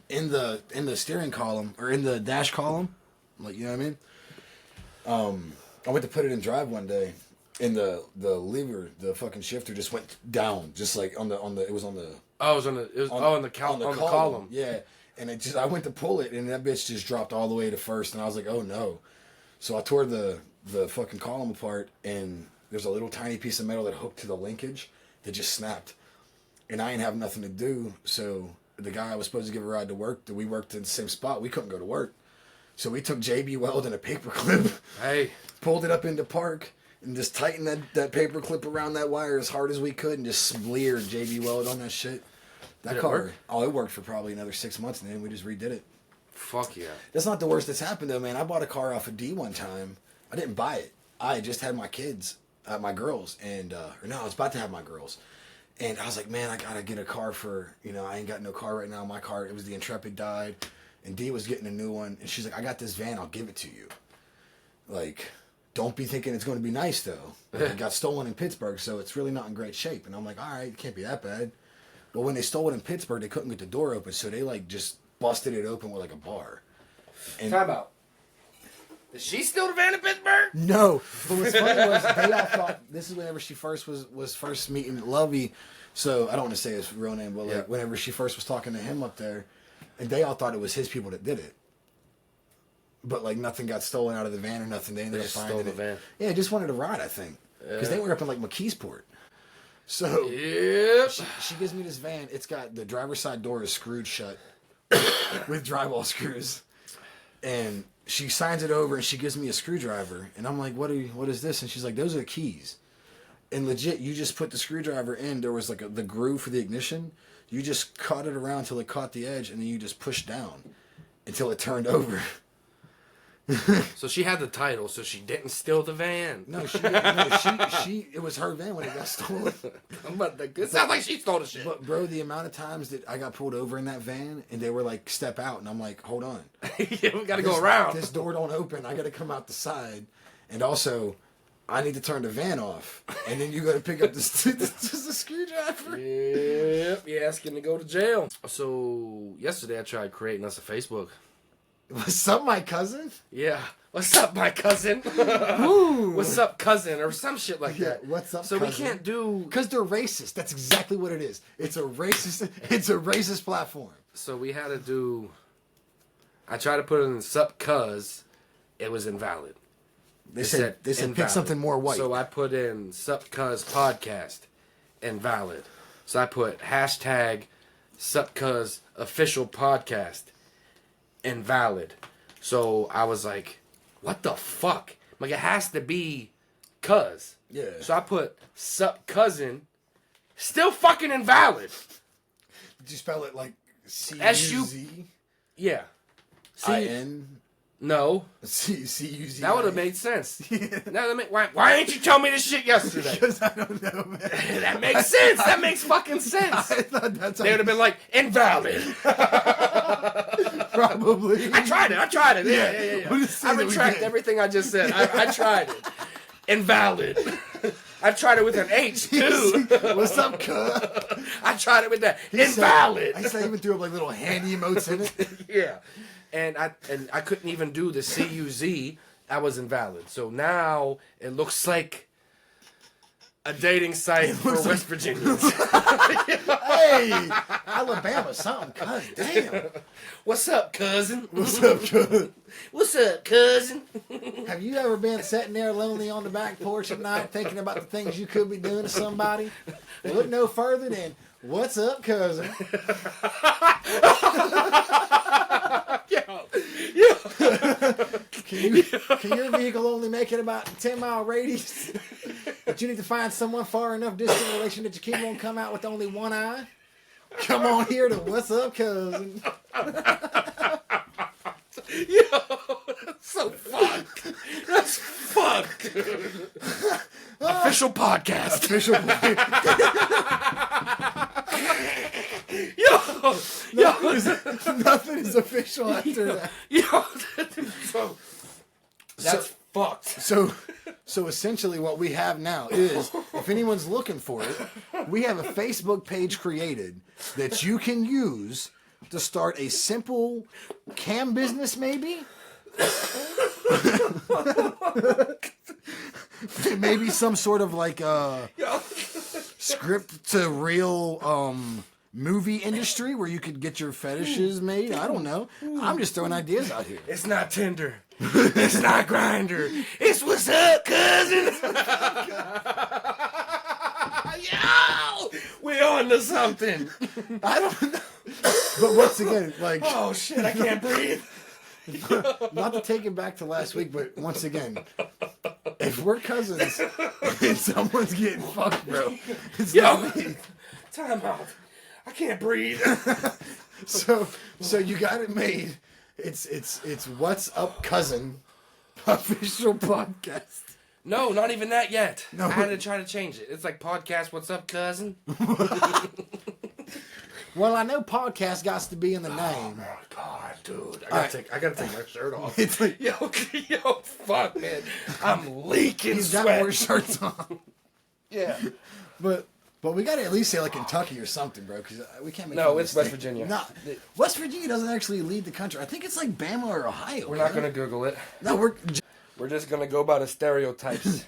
in the steering column, or in the dash column, like, you know what I mean? I went to put it in drive one day, and the lever, the fucking shifter just went down, just like on the column. Yeah, and I went to pull it, and that bitch just dropped all the way to first, and I was like, oh no. So I tore the fucking column apart, and there's a little tiny piece of metal that hooked to the linkage that just snapped. And I ain't have nothing to do, so the guy I was supposed to give a ride to work, that we worked in the same spot, we couldn't go to work. So we took JB Weld and a paper clip, pulled it up into park, and just tightened that paper clip around that wire as hard as we could, and just smeared JB Weld on that shit. That car, work? Oh, it worked for probably another 6 months, and then we just redid it. Fuck yeah. That's not the worst that's happened, though, man. I bought a car off of D one time. I didn't buy it. I just had my kids, my girls, and, I was about to have my girls. And I was like, man, I gotta get a car for, I ain't got no car right now. My car, it was the Intrepid died, and D was getting a new one. And she's like, I got this van, I'll give it to you. Like, don't be thinking it's going to be nice, though. It got stolen in Pittsburgh, so it's really not in great shape. And I'm like, all right, it can't be that bad. But when they stole it in Pittsburgh, they couldn't get the door open, so they, like, just busted it open with, like, a bar. And time out. Is she still the van in Pittsburgh? No. But what's funny was they all thought, this is whenever she was first meeting Lovey. So I don't want to say his real name, but like whenever she first was talking to him up there, and they all thought it was his people that did it. But like nothing got stolen out of the van or nothing. They ended up finding stole the van. Yeah, just wanted to ride, I think, because they were up in like McKeesport. So she gives me this van. It's got the driver's side door is screwed shut with drywall screws, and she signs it over and she gives me a screwdriver, and I'm like, what is this? And she's like, those are the keys. And legit, you just put the screwdriver in. There was like the groove for the ignition. You just cut it around until it caught the edge, and then you just pushed down until it turned over. So she had the title, so she didn't steal the van. No, she it was her van when it got stolen. But it sounds like she stole the shit. But bro, the amount of times that I got pulled over in that van, and they were like, step out, and I'm like, hold on. Yeah, we gotta go around. This door don't open. I gotta come out the side. And also, I need to turn the van off. And then you gotta pick up the screwdriver. Yep, you're asking to go to jail. So, yesterday I tried creating us a Facebook. What's up, my cousin? Yeah. What's up, my cousin? What's up, cousin? Or some shit like that. What's up, so cousin? We can't do... Because they're racist. That's exactly what it is. It's a racist platform. So we had to do... I tried to put it in sup cuz. It was invalid. They said pick something more white. So I put in sup cuz podcast. Invalid. So I put hashtag sup cuz official podcast. Invalid. So I was like, what the fuck? Like, it has to be cuz. Yeah. So I put sup cousin. Still fucking invalid. Did you spell it like C-U-Z? S-U... Yeah. I-N? No. C-U-Z? That would have made sense. Why ain't you tell me this shit yesterday? Because I don't know, man. That makes sense. That makes fucking sense. I thought that's they would have been like, invalid. Probably. I tried it. Yeah. I retract everything I just said. I tried it. Invalid. I tried it with an H, too. What's up, cuz? I tried it with that. Invalid. I even threw up like little handy emotes in it. Yeah. And I couldn't even do the C-U-Z. I was invalid. So now it looks like a dating site for West Virginians. Hey, Alabama, something, cuz, damn. What's up, cousin? What's up, cuz? What's up, cousin? Have you ever been sitting there lonely on the back porch at night thinking about the things you could be doing to somebody? Well, look no further than, what's up, cousin? Can your vehicle only make it about 10-mile radius? But you need to find someone far enough distant relation that your kid won't come out with only one eye. Come on here to What's Up, Cousin. Yo, that's so fucked. That's fucked, dude. Official podcast. Official. Nothing is official after that. Yo, that's fucked. So essentially what we have now is, if anyone's looking for it, we have a Facebook page created that you can use to start a simple cam business, maybe? Maybe some sort of like script to real movie industry where you could get your fetishes made. I don't know. I'm just throwing ideas out here. It's not Tinder. It's not Grindr. It's What's Up, Cousin. Yo, we on to something. I don't know. But once again, like, oh shit, I can't breathe. not to take it back to last week, but once again, if we're cousins and someone's getting fucked, bro, it's not me. Time out. I can't breathe. So you got it made. It's What's Up, Cousin official podcast. No, not even that yet. No. I had to try to change it. It's like podcast. What's up, cousin? Well, I know podcast got to be in the name. Oh my god, dude! I gotta take my shirt off. It's like, yo, fuck, man! I'm leaking he's got sweat. more shirts on. Yeah, but we got to at least say like Kentucky or something, bro, because we can't make. no, it's West Virginia. Nah, West Virginia doesn't actually lead the country. I think it's like Bama or Ohio. We're not gonna Google it. No, we're just gonna go by the stereotypes.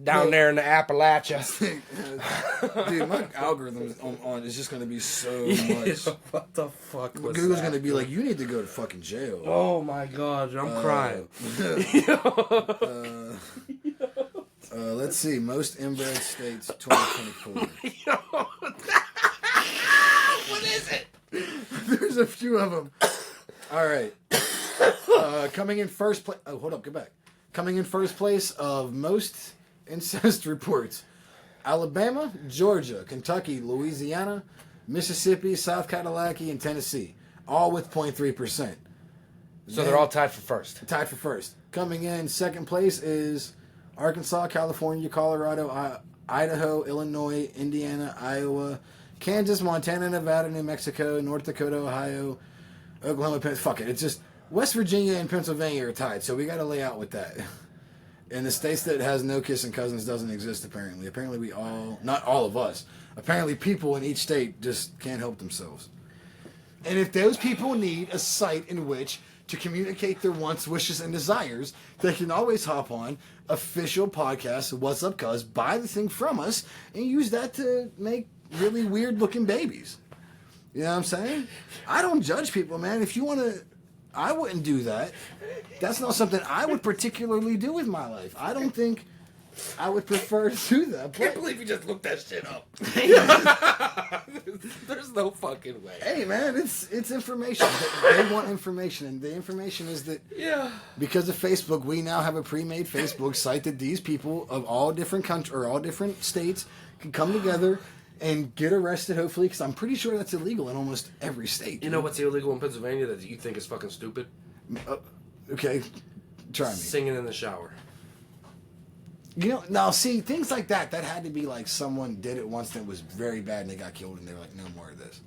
Down there in the Appalachia. Dude, my algorithm on is just going to be so much. What the fuck was Google's that? going to be like, you need to go to fucking jail. Oh my god, I'm crying. Let's see. Most inbred states 2024. What is it? There's a few of them. All right. Coming in first place. Oh, hold up. Go back. Coming in first place of most incest reports: Alabama, Georgia, Kentucky, Louisiana, Mississippi, South Carolina, and Tennessee, all with 0.3%. So they're all tied for first. Tied for first. Coming in second place is Arkansas, California, Colorado, Idaho, Illinois, Indiana, Iowa, Kansas, Montana, Nevada, New Mexico, North Dakota, Ohio, Oklahoma, fuck it. It's just West Virginia and Pennsylvania are tied, so we got to lay out with that. And the states that has no kissing cousins doesn't exist, apparently. Apparently we all, not all of us, apparently people in each state just can't help themselves. And if those people need a site in which to communicate their wants, wishes, and desires, they can always hop on official podcast, What's Up Cuz, buy the thing from us, and use that to make really weird looking babies. You know what I'm saying? I don't judge people, man. If you want to, I wouldn't do that. That's not something I would particularly do with my life. I don't think I would prefer to do that. I can't believe you just looked that shit up. There's no fucking way. Hey, man, it's information. They want information, and the information is that because of Facebook, we now have a pre-made Facebook site that these people of all different countries or all different states can come together and get arrested, hopefully, because I'm pretty sure that's illegal in almost every state. You know what's illegal in Pennsylvania that you think is fucking stupid? Okay, try me. Singing in the shower. You know, now see, things like that had to be like someone did it once that was very bad and they got killed and they were like, no more of this.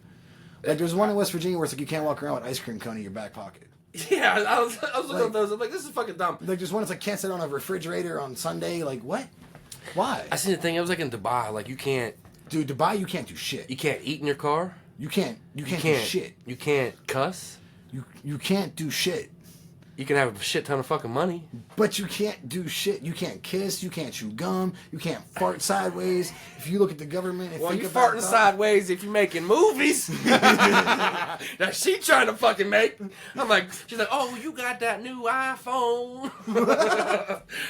Like there's one in West Virginia where it's like you can't walk around with ice cream cone in your back pocket. Yeah, I was looking at those. I'm like, this is fucking dumb. Like there's one that's like can't sit on a refrigerator on Sunday. Like what? Why? I seen the thing. It was like in Dubai. Like you can't. Dude, Dubai, you can't do shit. You can't eat in your car. You can't do shit. You can't cuss. You can't do shit. You can have a shit ton of fucking money. But you can't do shit. You can't kiss. You can't chew gum. You can't fart sideways. If you look at the government and think you about farting sideways if you're making movies. Now she trying to fucking make. I'm like, she's like, oh, you got that new iPhone.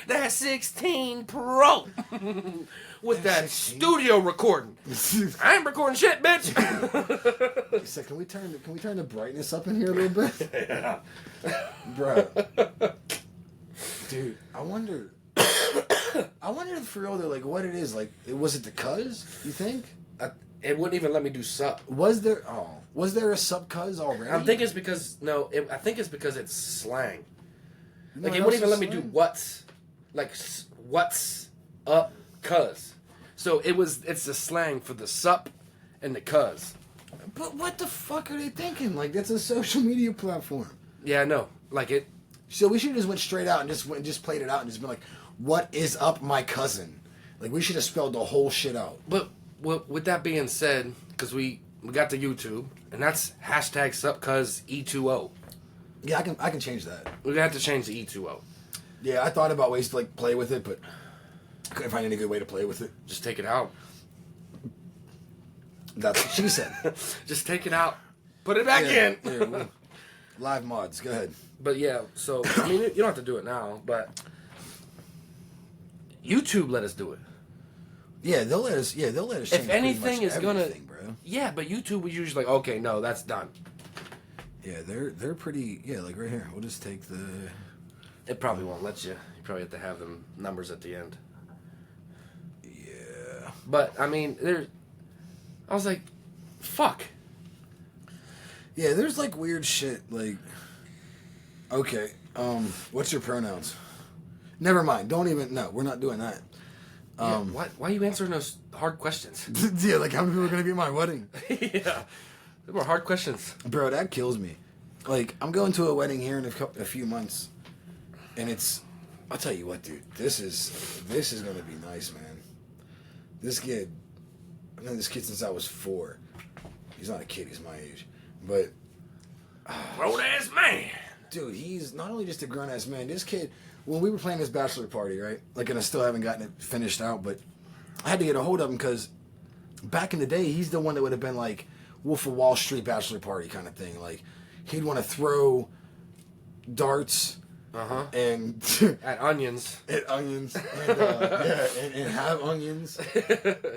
That 16 Pro. With that 16? studio recording. I ain't recording shit, bitch. So can we turn the brightness up in here a little bit? Yeah. Bro. Dude, I wonder I wonder if for real though, like what it is. Like, was it the cuz? You think? It wouldn't even let me do sup. Was there a sub cuz already? I think it's because I think it's because it's slang. You know Like what it else wouldn't even is let me do slang? what's up, cuz. So it's the slang for the sup and the cuz. But what the fuck are they thinking? Like, that's a social media platform. Yeah, I know. Like it. So we should have just went straight out and just played it out and just been like, "What is up, my cousin?" Like, we should have spelled the whole shit out. But with that being said, because we got the YouTube, and that's hashtag supcuz E2O. Yeah, I can change that. We're gonna have to change the E2O. Yeah, I thought about ways to like play with it, but couldn't find any good way to play with it. Just take it out. That's what she said. Just take it out. Put it back in. Yeah, live mods. Go ahead. But yeah, so I mean, you don't have to do it now, but YouTube let us do it. Yeah, they'll let us. Yeah, they'll let us. Change If anything pretty much is gonna, everything, bro. yeah, but YouTube was usually like, okay, no, that's done. Yeah, they're pretty. Yeah, like right here. We'll just take the. It probably won't let you. You probably have to have them numbers at the end. Yeah. But I mean, I was like, fuck. Yeah, there's like weird shit. Like, okay, what's your pronouns? Never mind. Don't even. No, we're not doing that. Yeah, why are you answering those hard questions? Yeah, like how many people are gonna be at my wedding? Yeah, they were hard questions. Bro, that kills me. Like, I'm going to a wedding here in a few months, and I'll tell you what, dude. This is gonna be nice, man. This kid, I've known this kid since I was 4. He's not a kid. He's my age, but Grown ass man. dude, he's not only just a grown ass man. This kid, when we were playing this bachelor party, right? Like, and I still haven't gotten it finished out, but I had to get a hold of him because back in the day, he's the one that would have been like Wolf of Wall Street bachelor party kind of thing. Like, he'd want to throw darts and At onions. at onions and and have onions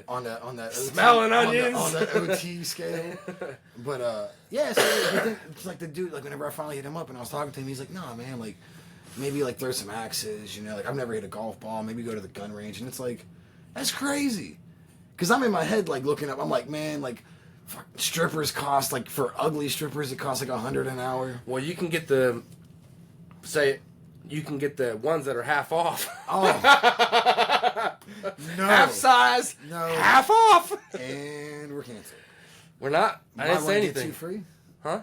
on that OT, Smelling onions. on that OT scale. But yeah, so it's like the dude, like whenever I finally hit him up and I was talking to him, he's like, "Nah, man, like maybe like throw some axes, you know, like I've never hit a golf ball, maybe go to the gun range." And it's like, that's crazy, because I'm in my head like looking up, I'm like, man, like fuck, strippers cost like, for ugly strippers it costs like $100 an hour. Well, you can get you can get the ones that are half off. Oh no, Half size, No. half off. and we're canceled. We're not. I didn't Buy say one, get two anything. free. Huh?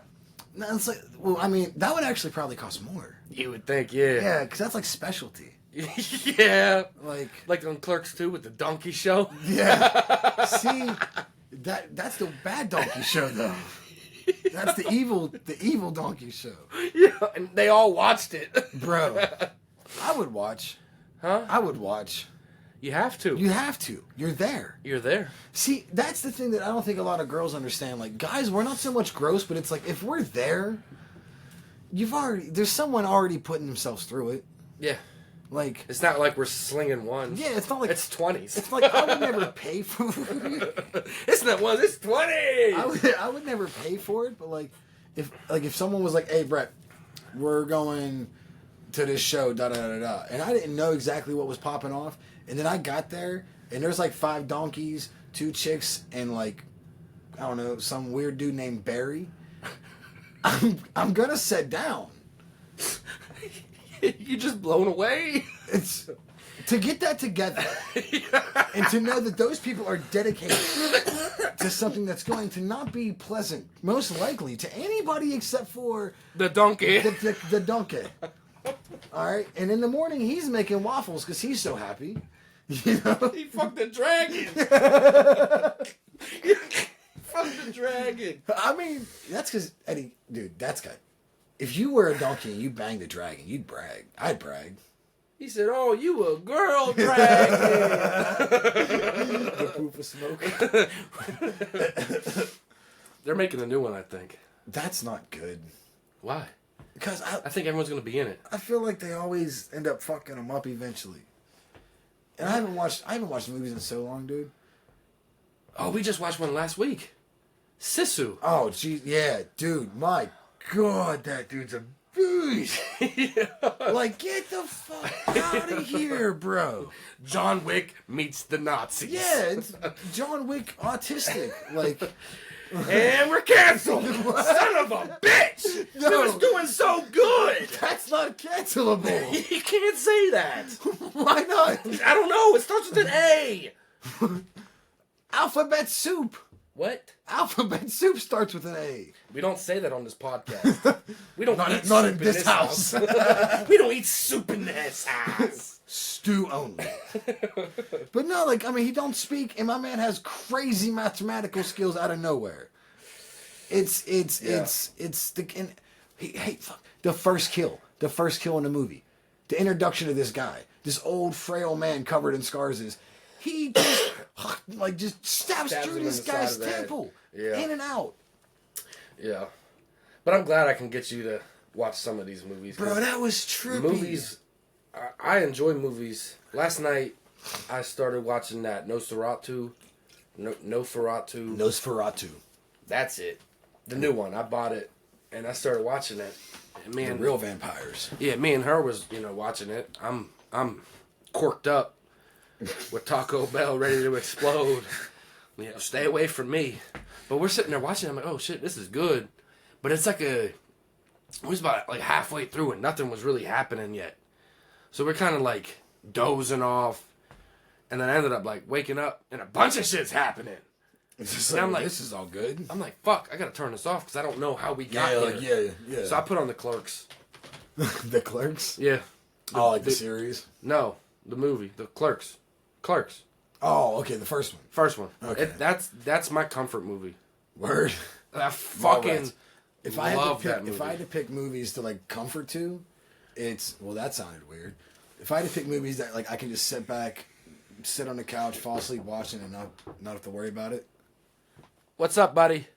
No, it's like, well, I mean, that would actually probably cost more. You would think, yeah. Yeah, because that's like specialty. Yeah. Like, on Clerks 2 with the donkey show. yeah. See, that's the bad donkey show though. That's the evil donkey show, Yeah, and they all watched it. bro. I would watch. Huh? I would watch. You have to. You have to. You're there. You're there. See, that's the thing that I don't think a lot of girls understand. Like, guys, we're not so much gross, but it's like if we're there, there's someone already putting themselves through it. Yeah. Like, It's not like we're slinging ones. yeah, it's not like It's 20s. It's like I would never pay for It's not ones, it's 20! I would never pay for it, but if someone was like, "Hey, Brett, we're going to this show, da da da da," and I didn't know exactly what was popping off, and then I got there, and there's like 5 donkeys, 2 chicks, and like, I don't know, some weird dude named Barry. I'm gonna sit down. You just blown away? It's to get that together and to know that those people are dedicated to something that's going to not be pleasant, most likely to anybody except for The donkey. the donkey. All right, and in the morning he's making waffles because he's so happy. You know, He fucked the dragon. Fuck the dragon. I mean, that's because Eddie, dude, that's good. If you were a donkey and you banged a dragon, you'd brag. I'd brag. He said, "Oh, you a girl dragon." The proof of smoke. They're making a new one, I think. That's not good. Why? Because I think everyone's gonna be in it. I feel like they always end up fucking them up eventually. And I haven't watched movies in so long, dude. Oh, we just watched one last week. Sisu. Oh, geez, yeah, dude. My God, that dude's a Cruise. Like, get the fuck out of here, bro. John Wick meets the Nazis. Yeah, it's John Wick autistic. Like, And we're canceled. Son of a bitch. No. It was doing so good. that's not cancelable. You can't say that. Why not? I don't know. It starts with an A. Alphabet soup. What? Alphabet soup starts with an A. We don't say that on this podcast. We don't eat Not soup in this house. We don't eat soup in this house. Stew only. But no, like, I mean, he don't speak, and my man has crazy mathematical skills out of nowhere. It's the and fuck, the first kill in the movie, the introduction of this guy, this old frail man covered in scars. He just like just stabs Stabs through him this in the guy's side of the head. temple, Yeah. in and out. Yeah. But I'm glad I can get you to watch some of these movies. 'cause Bro, that was trippy. movies, I enjoy movies. Last night, I started watching that Nosferatu. Nosferatu. That's it. The new one. I bought it, and I started watching it. And The man, real vampires. yeah, me and her was, watching it. I'm corked up with Taco Bell ready to explode. Stay away from me. But we're sitting there watching. I'm like, oh shit, this is good. But it's like we was about like halfway through and nothing was really happening yet. So we're kind of like dozing off, and then I ended up like waking up and a bunch of shit's happening. It's just And I'm like, this is all good. I'm like, fuck, I gotta turn this off because I don't know how we got here. Yeah. So I put on the Clerks. The Clerks. Yeah. The series. No, the movie, the Clerks. Clerks. Oh, okay, the first one. First one. Okay. That's my comfort movie. Word. I fucking Mallrats. If I love had to that pick, movie. if I had to pick movies to like comfort to, it's that sounded weird. If I had to pick movies that like I can just sit on the couch, fall asleep watching, and not have to worry about it. What's up, buddy?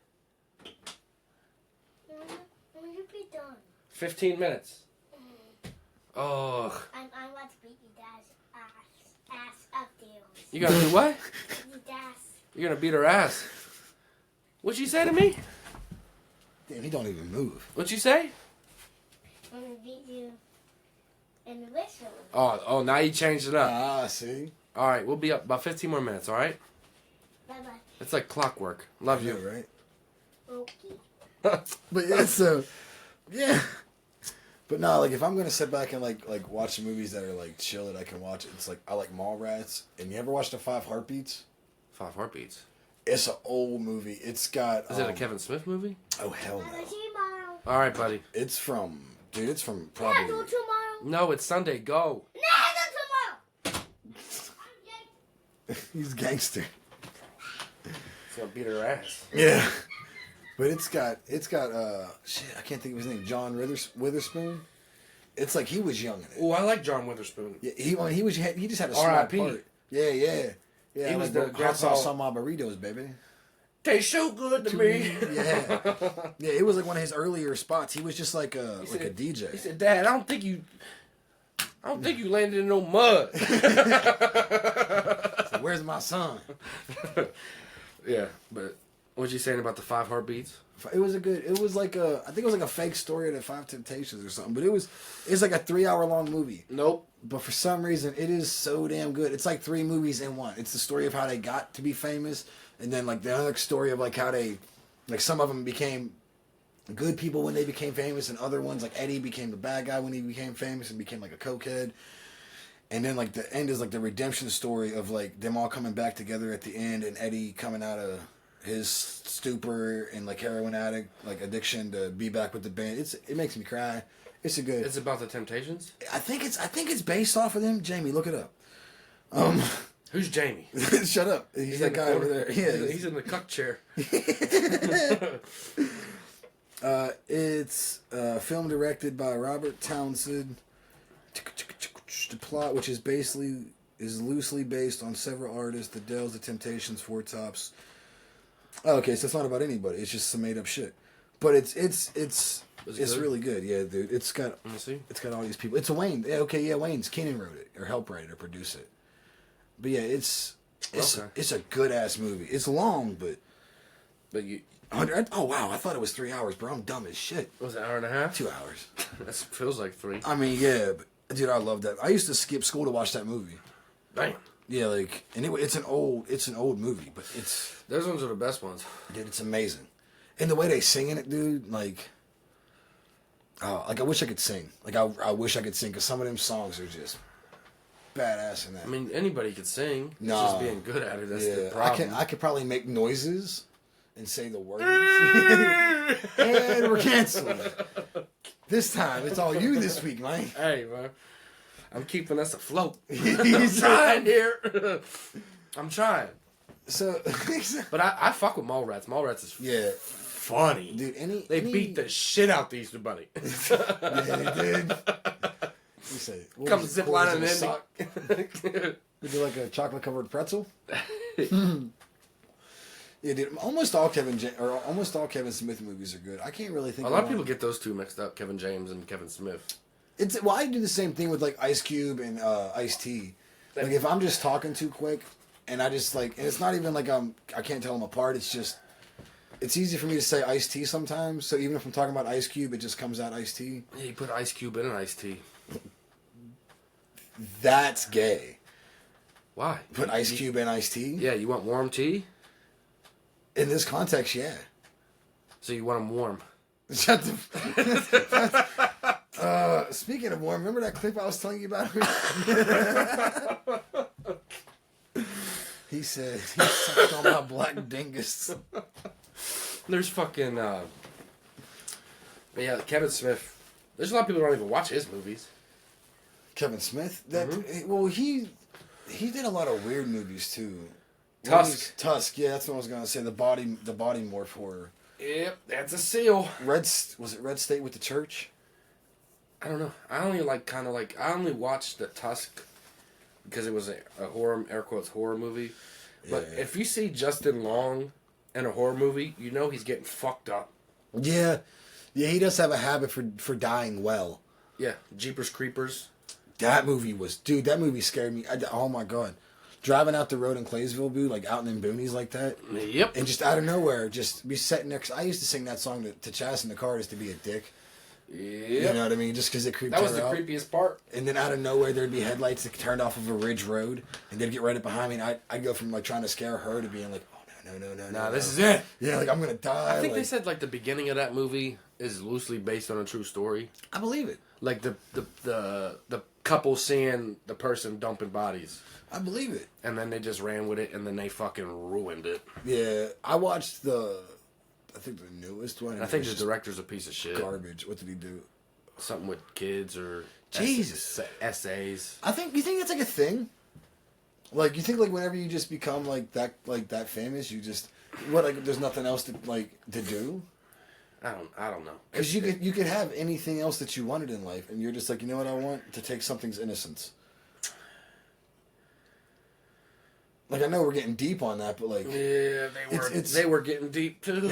When you be done? 15 minutes. Oh, I want to beat your dad's ass up there. you gonna do what? Your dad's. You're gonna beat her ass. What'd you say to me? Damn, he don't even move. What'd you say? I'm gonna beat you in the whistle. Oh, now you changed it up. Ah, see. All right, we'll be up about 15 more minutes. All right. Bye bye. It's like clockwork. Love Yeah, you. right. Okay. But yeah, so yeah. But no, like if I'm gonna sit back and like watch movies that are like chill that I can watch, it's like I like Mallrats. And you ever watched the 5 Heartbeats? 5 Heartbeats. It's an old movie. It's got. Is it a Kevin Smith movie? Oh hell Bye no! bye. See you tomorrow. All right, buddy. It's from Yeah, probably. go tomorrow. No, it's Sunday. Go. No, go tomorrow. He's gangster. It's gonna beat her ass. Yeah. But it's got shit, I can't think of his name. John Witherspoon. It's like he was young in it. Oh, I like John Witherspoon. Yeah, he just had a small R.I.P.. part. Yeah. He was like the hot grandpa- sauce on my burritos, baby. Tastes so good to me. Yeah. Yeah, it was like one of his earlier spots. He was just like a DJ. He said, "Dad, I don't think you landed in no mud." So, where's my son? Yeah, but what you saying about the 5 Heartbeats? It was I think it was like a fake story of the 5 Temptations or something. But it's like a 3-hour long movie. Nope. But for some reason, it is so damn good. It's like 3 movies in one. It's the story of how they got to be famous, and then like the other story of like how they, like some of them became good people when they became famous, and other ones like Eddie became the bad guy when he became famous and became like a cokehead. And then like the end is like the redemption story of like them all coming back together at the end, and Eddie coming out of his stupor and like heroin addict like addiction to be back with the band. It makes me cry. It's a good. It's about the Temptations. I think it's based off of them. Jamie, look it up. Who's Jamie? Shut up. He's that in the guy over corner. there. Yeah. He's in the cuck chair. It's film directed by Robert Townsend. The plot, which is loosely based on several artists: The Dells, The Temptations, Four Tops. Oh, okay, so it's not about anybody. It's just some made up shit. But it's good? really good. Yeah, dude. It's got Let me see. It's got all these people. It's a Wayne. Yeah, okay, yeah, Wayne's Keenan wrote it or helped write it or produce it. But yeah, it's Okay. a good ass movie. It's long, but But you Oh wow, I thought it was 3 hours, bro. I'm dumb as shit. Was it an hour and a half? 2 hours. That feels like 3. I mean, yeah, but, dude, I love that. I used to skip school to watch that movie. Damn. Yeah, like, and it's an old movie, but Those ones are the best ones. dude, it's amazing, and the way they sing in it, dude, like, oh, like I wish I could sing. Like I wish I could sing because some of them songs are just badass in that. I mean, anybody could sing. It's No. just being good at it. That's the yeah, problem. I could probably make noises and say the words, and we're canceled. This time, it's all you this week, man. Hey, man. I'm keeping us afloat. I'm He's trying here. I'm trying. So, But I fuck with Mallrats. Mallrats is yeah, funny. dude. They beat the shit out the Easter Bunny. Yeah, they did. You say, what Come was it, ziplining quarters in a sock? in. Would you like a chocolate covered pretzel? Yeah, dude. Almost all Kevin Smith movies are good. I can't really think. A lot of one. people get those two mixed up, Kevin James and Kevin Smith. Well, I do the same thing with like Ice Cube and Ice-T. Like if I'm just talking too quick, and I just like, and it's not even like I can't tell them apart. It's just, it's easy for me to say Ice-T sometimes. So even if I'm talking about Ice Cube, it just comes out Ice-T. Yeah, you put Ice Cube in an Ice Tea. That's gay. Why? Put Ice Cube in Ice-T. Yeah, you want warm tea? In this context, yeah. So you want them warm. Shut the. Speaking of warm, remember that clip I was telling you about? He said he sucked on my black dingus. There's fucking but yeah, Kevin Smith. There's a lot of people who don't even watch his movies. Kevin Smith. Well, he did a lot of weird movies too. Tusk. Tusk. Yeah, that's what I was gonna say. The body morph horror. Yep, that's a seal. Was it Red State with the church? I don't know. I only I only watched the Tusk because it was a horror, air quotes, horror movie. But Yeah. if you see Justin Long in a horror movie, you know he's getting fucked up. Yeah, yeah. He does have a habit for dying well. Yeah, Jeepers Creepers. That movie scared me. Oh my god. Driving out the road in Claysville, dude, like out in them boonies like that. Yep. And just out of nowhere, just be sitting next. I used to sing that song to Chas in the car just to be a dick. Yep. You know what I mean? Just because it creeped That her was the out. creepiest part. And then out of nowhere, there'd be headlights that turned off of a ridge road, and they'd get right up behind me, and I'd go from like trying to scare her to being like, oh no. Nah, this is it. Yeah, like I'm gonna die. I think they like, said like the beginning of that movie is loosely based on a true story. I believe it. Like the couple seeing the person dumping bodies, I believe it. and then they just ran with it, and then they fucking ruined it. Yeah, I watched I think the newest one. And I think the director's a piece of shit. garbage. What did he do? Something with kids or Jesus. essays. You think that's like a thing? Like you think like whenever you just become like that famous, you just there's nothing else to do? I don't know. Because you could have anything else that you wanted in life, and you're just like, you know what I want? To take something's innocence. Like I know we're getting deep on that, but like Yeah, they were getting deep too.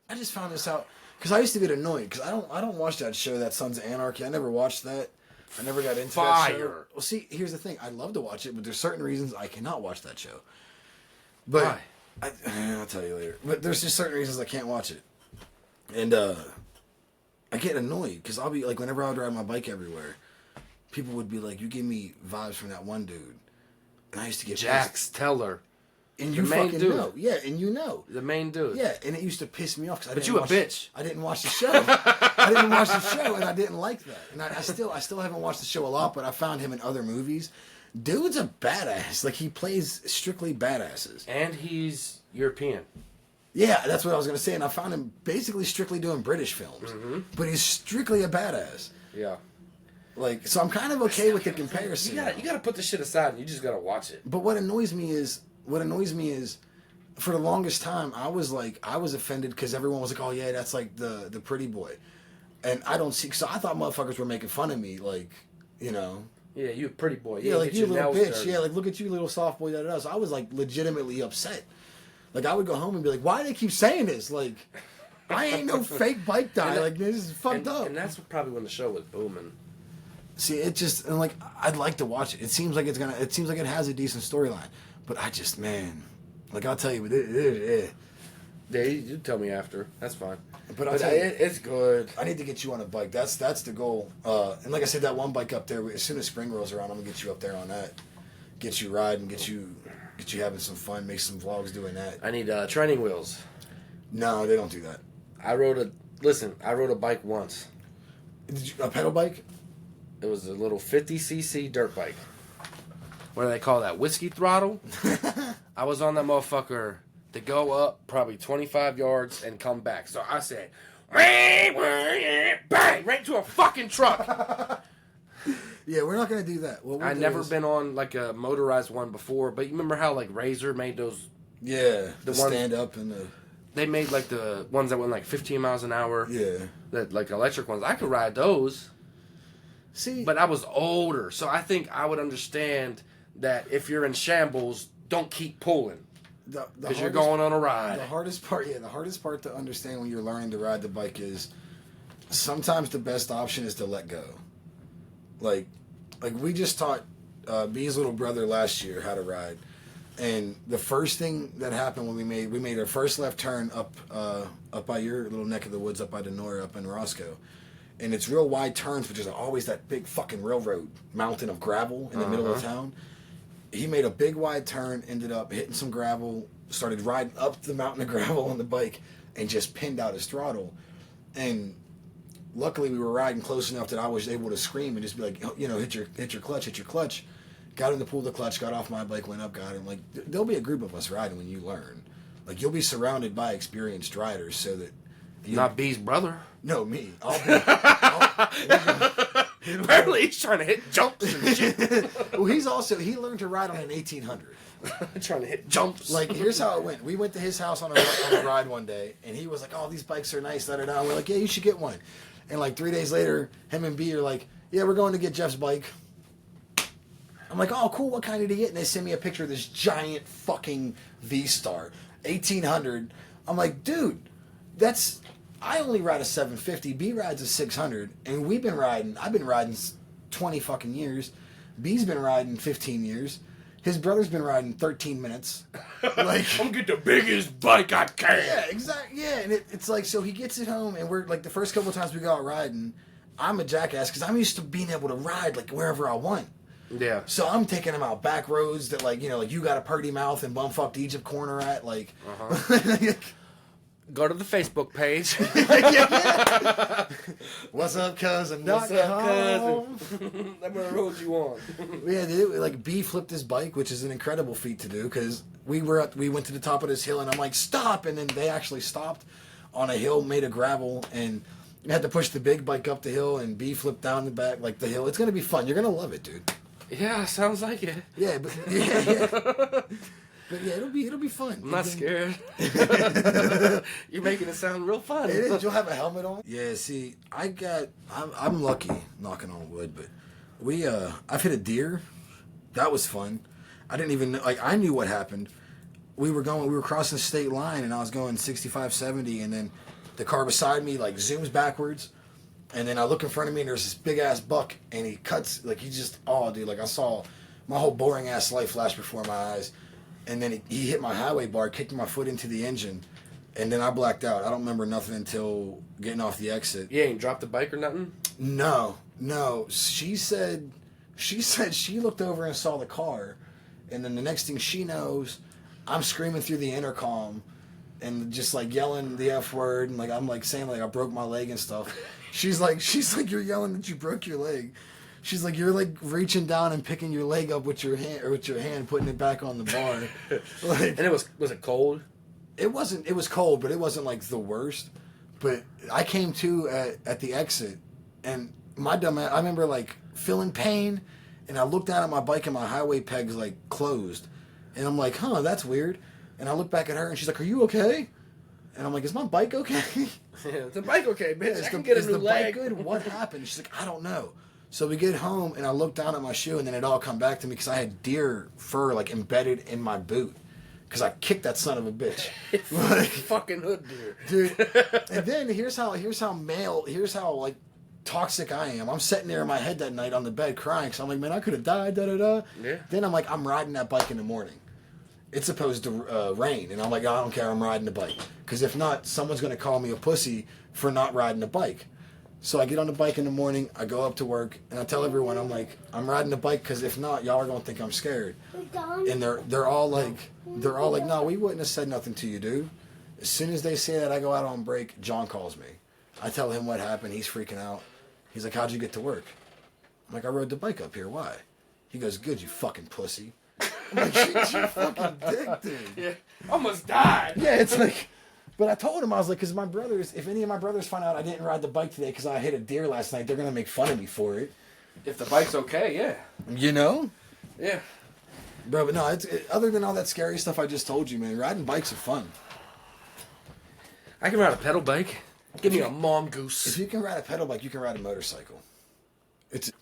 I just found this out because I used to get annoyed because I don't watch that show, that Sons of Anarchy. I never watched that. I never got into that show. Fire. Well, see, here's the thing. I'd love to watch it, but there's certain reasons I cannot watch that show. But Why? I'll tell you later. But there's just certain reasons I can't watch it. And I get annoyed because I'll be like, whenever I would ride my bike everywhere, people would be like, you give me vibes from that one dude. And I used to get Jax Teller, pissed. And the you main fucking dude. know. Yeah, and you know. the main dude. Yeah, and it used to piss me off because But you a bitch. I didn't watch the show. I didn't watch the show, and I didn't like that. And I still haven't watched the show a lot, but I found him in other movies. Dude's a badass. Like he plays strictly badasses. And he's European. Yeah, that's what I was gonna say. And I found him basically strictly doing British films, but he's strictly a badass. Yeah. Like, so I'm kind of okay with the comparison. You gotta put the shit aside and you just gotta watch it. But what annoys me is, for the longest time, I was offended because everyone was like, oh yeah, that's like the pretty boy. And I don't see, so I thought motherfuckers were making fun of me, like, you know. Yeah, you a pretty boy. Yeah, like get you your little nails bitch. dirty. Yeah, like look at you, little soft boy, da-da-da. So I was like legitimately upset. Like I would go home and be like, why do they keep saying this? Like, I ain't no fake bike guy. Like, this is fucked up. And that's probably when the show was booming. See, it just, and like, I'd like to watch it. It seems like it has a decent storyline. But I just, man, like, I'll tell you, Yeah, you tell me after. That's fine. But I'll But tell you, it's good. I need to get you on a bike. That's the goal. And like I said, that one bike up there. As soon as spring rolls around, I'm gonna get you up there on that. Get you riding. Get you having some fun. Make some vlogs doing that. I need training wheels. No, they don't do that. I rode a bike once. A pedal bike? It was a little 50cc dirt bike. What do they call that? Whiskey throttle? I was on that motherfucker to go up probably 25 yards and come back. So I said, bang, right to a fucking truck. Yeah, we're not gonna do that. What we'll I've do never is- been on like a motorized one before, but you remember how like Razor made those? Yeah, the ones- stand up and the They made like the ones that went like 15 miles an hour. yeah. That like electric ones. I could ride those, See, but I was older, so I think I would understand that if you're in shambles, don't keep pulling the because you're hardest- going on a ride. The hardest part to understand when you're learning to ride the bike is sometimes the best option is to let go. Like we just taught B's little brother last year how to ride, and the first thing that happened when we made our first left turn up by your little neck of the woods, up by Denora, up in Roscoe, and it's real wide turns, but there's always that big fucking railroad mountain of gravel in the middle of town. He made a big wide turn, ended up hitting some gravel, started riding up the mountain of gravel on the bike, and just pinned out his throttle. And luckily, we were riding close enough that I was able to scream and just be like, you know, hit your clutch. Got him to pull the clutch, got off my bike, went up, got him. Like, there'll be a group of us riding when you learn. Like, you'll be surrounded by experienced riders so that... Not B's brother. No, me. Apparently he's trying to hit jumps and shit. Well, he learned to ride on an 1800. Trying to hit jumps. Like, here's how it went. We went to his house on a ride one day, and he was like, oh, these bikes are nice, da-da-da. We're like, yeah, you should get one. And, like, 3 days later, him and B are like, yeah, we're going to get Jeff's bike. I'm like, oh, cool, what kind did he get? And they send me a picture of this giant fucking V-Star, 1800. I'm like, dude, I only ride a 750. B rides a 600. And I've been riding 20 fucking years. B's been riding 15 years. His brother's been riding 13 minutes. Like, I'm gonna get the biggest bike I can. yeah, exactly. Yeah, and it's like, so he gets it home, and we're like, the first couple of times we go out riding, I'm a jackass because I'm used to being able to ride like wherever I want. Yeah. So I'm taking him out back roads that, like, you know, like you got a Purdy Mouth and bumfucked Egypt corner at, like. Go to the Facebook page. What's up, cousin? What's up, cousin? I'm gonna road you on. Yeah, like B flipped his bike, which is an incredible feat to do because we went to the top of this hill and I'm like, stop, and then they actually stopped on a hill made of gravel and had to push the big bike up the hill and B flipped down the back like the hill. It's gonna be fun. You're gonna love it, dude. Yeah, sounds like it. Yeah, but yeah. But yeah, it'll be fun. I'm not scared. You're making it sound real fun. It is. You'll have a helmet on. Yeah. See, I'm lucky, knocking on wood, but I've hit a deer. That was fun. I didn't even know, like, I knew what happened. We were crossing the state line, and I was going 65, 70, and then the car beside me like zooms backwards, and then I look in front of me, and there's this big ass buck, and he cuts like dude, like I saw my whole boring ass life flash before my eyes. And then he hit my highway bar, kicked my foot into the engine, and then I blacked out. I don't remember nothing until getting off the exit. You ain't dropped the bike or nothing? No. She said she looked over and saw the car, and then the next thing she knows, I'm screaming through the intercom and just like yelling the F word, and like I'm like saying like I broke my leg and stuff. She's like you're yelling that you broke your leg. She's like, you're like reaching down and picking your leg up with your hand, putting it back on the bar. Like, And it was it cold? it was cold, but it wasn't like the worst. But I came to at the exit, and my dumb ass, I remember like feeling pain, and I looked down at my bike and my highway pegs like closed. And I'm like, huh, that's weird. And I look back at her and she's like, are you okay? And I'm like, is my bike okay? Yeah, is the bike okay, bitch? Is I can get a is new the leg. bike good? What happened? She's like, I don't know. So we get home, and I look down at my shoe, and then it all come back to me because I had deer fur like embedded in my boot because I kicked that son of a bitch. Like, Fucking hood deer. dude. And then here's how like toxic I am. I'm sitting there in my head that night on the bed crying because I'm like, man, I could have died. Da da da. Yeah. Then I'm like, I'm riding that bike in the morning. it's supposed to rain. And I'm like, I don't care, I'm riding the bike. Because if not, someone's going to call me a pussy for not riding the bike. So I get on the bike in the morning, I go up to work, and I tell everyone, I'm like, I'm riding the bike because if not, y'all are going to think I'm scared. And they're all like, no, we wouldn't have said nothing to you, dude. As soon as they say that, I go out on break, John calls me. I tell him what happened, he's freaking out. He's like, how'd you get to work? I'm like, I rode the bike up here, why? He goes, good, you fucking pussy. I'm like, you fucking dick, dude. Yeah, almost died. Yeah, it's like... But I told him, I was like, because my brothers, if any of my brothers find out I didn't ride the bike today because I hit a deer last night, they're going to make fun of me for it. If the bike's okay, yeah. You know? Yeah. Bro, but no, other than all that scary stuff I just told you, man, riding bikes are fun. I can ride a pedal bike. Give me a mongoose. If you can ride a pedal bike, you can ride a motorcycle.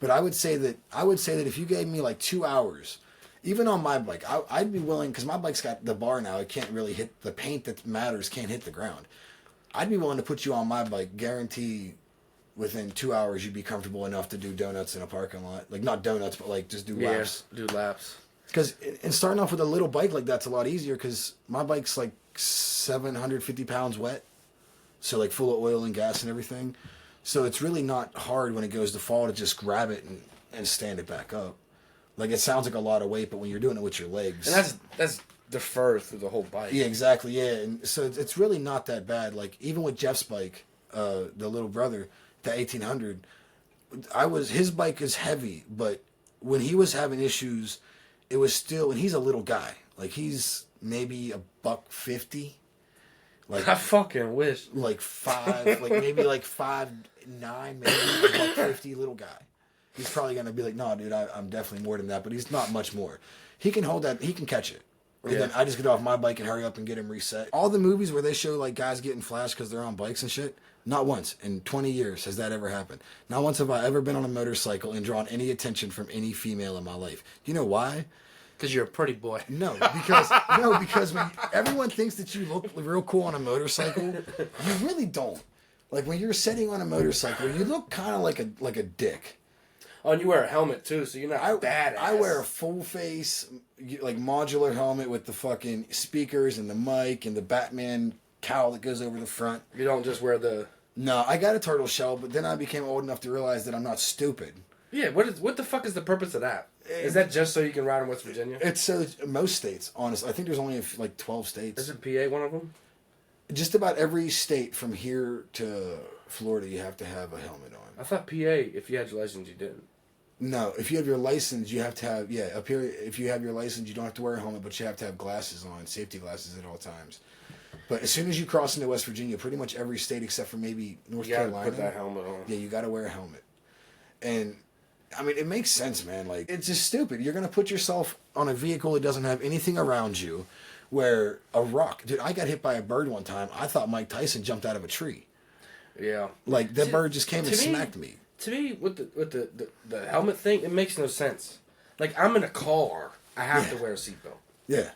But I would say that if you gave me like 2 hours, even on my bike, I'd be willing, because my bike's got the bar now, it can't really hit, the paint that matters can't hit the ground. I'd be willing to put you on my bike, guarantee within 2 hours you'd be comfortable enough to do donuts in a parking lot. Like, not donuts, but like just do laps. Yeah, do laps. Because, and starting off with a little bike like that's a lot easier, because my bike's like 750 pounds wet. So like full of oil and gas and everything. So it's really not hard when it goes to fall to just grab it and stand it back up. Like, it sounds like a lot of weight, but when you're doing it with your legs... And that's defer through the whole bike. Yeah, exactly, yeah. And so it's really not that bad. Like, even with Jeff's bike, the little brother, the 1800, his bike is heavy, but when he was having issues, it was still... And he's a little guy. Like, he's maybe $150. Like, I fucking wish. Like 5, like maybe like 5'9", maybe $150, little guy. He's probably going to be like, no, dude, I'm definitely more than that. But he's not much more. He can hold that. He can catch it. And then I just get off my bike and hurry up and get him reset. All the movies where they show like guys getting flashed because they're on bikes and shit, not once in 20 years has that ever happened. Not once have I ever been on a motorcycle and drawn any attention from any female in my life. Do you know why? Because you're a pretty boy. No, because when everyone thinks that you look real cool on a motorcycle, you really don't. Like, when you're sitting on a motorcycle, you look kind of like a dick. Oh, and you wear a helmet, too, so you're not badass. I wear a full face, like, modular helmet with the fucking speakers and the mic and the Batman cowl that goes over the front. You don't just wear the... No, I got a turtle shell, but then I became old enough to realize that I'm not stupid. Yeah, what the fuck is the purpose of that? Is that just so you can ride in West Virginia? It's so... Most states, honestly. I think there's only, like, 12 states. Isn't PA one of them? Just about every state from here to Florida, you have to have a helmet on. I thought PA, if you had your license, you didn't. No, if you have your license, you have to have, up here, if you have your license, you don't have to wear a helmet, but you have to have glasses on, safety glasses at all times. But as soon as you cross into West Virginia, pretty much every state except for maybe North Carolina. You gotta put that helmet on. Yeah, you gotta wear a helmet. And, I mean, it makes sense, man. Like, it's just stupid. You're gonna put yourself on a vehicle that doesn't have anything around you, where a rock... Dude, I got hit by a bird one time. I thought Mike Tyson jumped out of a tree. Yeah. Like, that bird just came and smacked me. To me, with the helmet thing, it makes no sense. Like, I'm in a car, I have to wear a seatbelt. Yeah.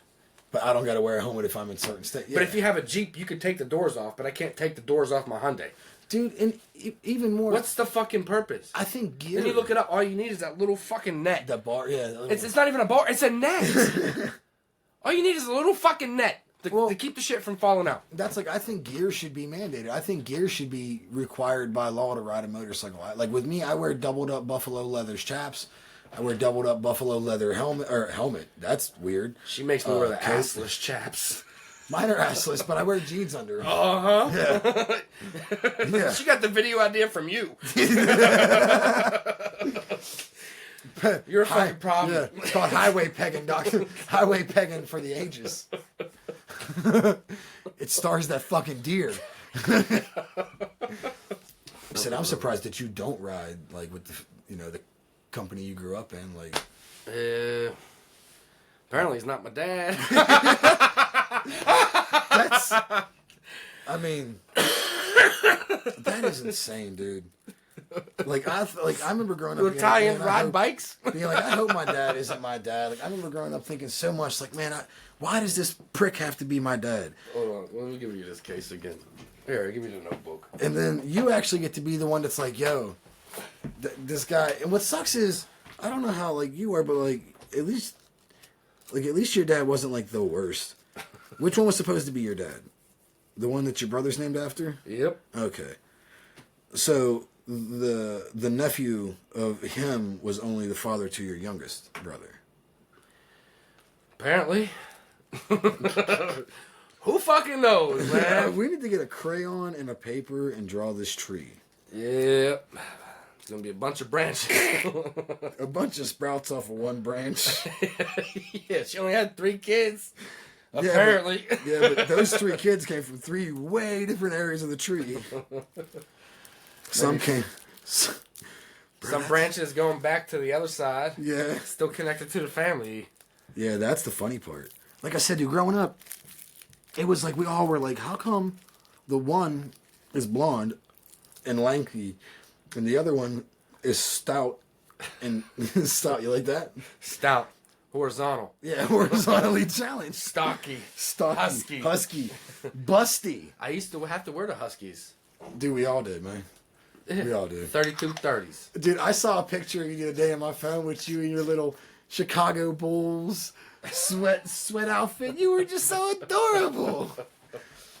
But I don't got to wear a helmet if I'm in certain states. Yeah. But if you have a Jeep, you could take the doors off, but I can't take the doors off my Hyundai. Dude, and even more... What's the fucking purpose? I think gear... Then you look it up, all you need is that little fucking net. The bar, yeah. It's not even a bar, it's a net. All you need is a little fucking net to keep the shit from falling out. That's like, I think gear should be mandated. I think gear should be required by law to ride a motorcycle. Like, with me, I wear doubled up buffalo leather chaps. I wear doubled up buffalo leather helmet. That's weird. She makes me wear the assless chaps. Mine are assless, but I wear jeans under them. Uh-huh. Yeah. Yeah. She got the video idea from you. You're a fucking problem. Yeah. It's called highway pegging, doctor. Highway pegging for the ages. It stars that fucking deer. I said, I'm surprised that you don't ride, like, with the company you grew up in, like. Apparently he's not my dad. That's, I mean, that is insane, dude. Like, I remember growing up. Italians ride bikes. Being like, I hope my dad isn't my dad. Like, I remember growing up thinking so much, like, man, why does this prick have to be my dad? Hold on, let me give you this case again. Here, give me the notebook. And then you actually get to be the one that's like, yo, this guy. And what sucks is, I don't know how like you are, but like at least Like, at least your dad wasn't, like, the worst. Which one was supposed to be your dad? The one that your brother's named after? Yep. Okay. So, the nephew of him was only the father to your youngest brother. Apparently. Who fucking knows, man? We need to get a crayon and a paper and draw this tree. Yep. It's gonna be a bunch of branches. A bunch of sprouts off of one branch. Yeah, she only had 3 kids. Yeah, Apparently. But those 3 kids came from 3 way different areas of the tree. Some came... Some branches going back to the other side. Yeah. Still connected to the family. Yeah, that's the funny part. Like I said, dude, growing up, it was like we all were like, how come the one is blonde and lanky and the other one is stout and stout? You like that? Stout. Horizontal. Yeah, horizontally challenged. Stocky. Stocky. Husky. Husky. Busty. I used to have to wear the Huskies. Dude, we all did, man. We all did. 32 30s. Dude, I saw a picture of you the other day on my phone with you in your little Chicago Bulls sweat outfit. You were just so adorable.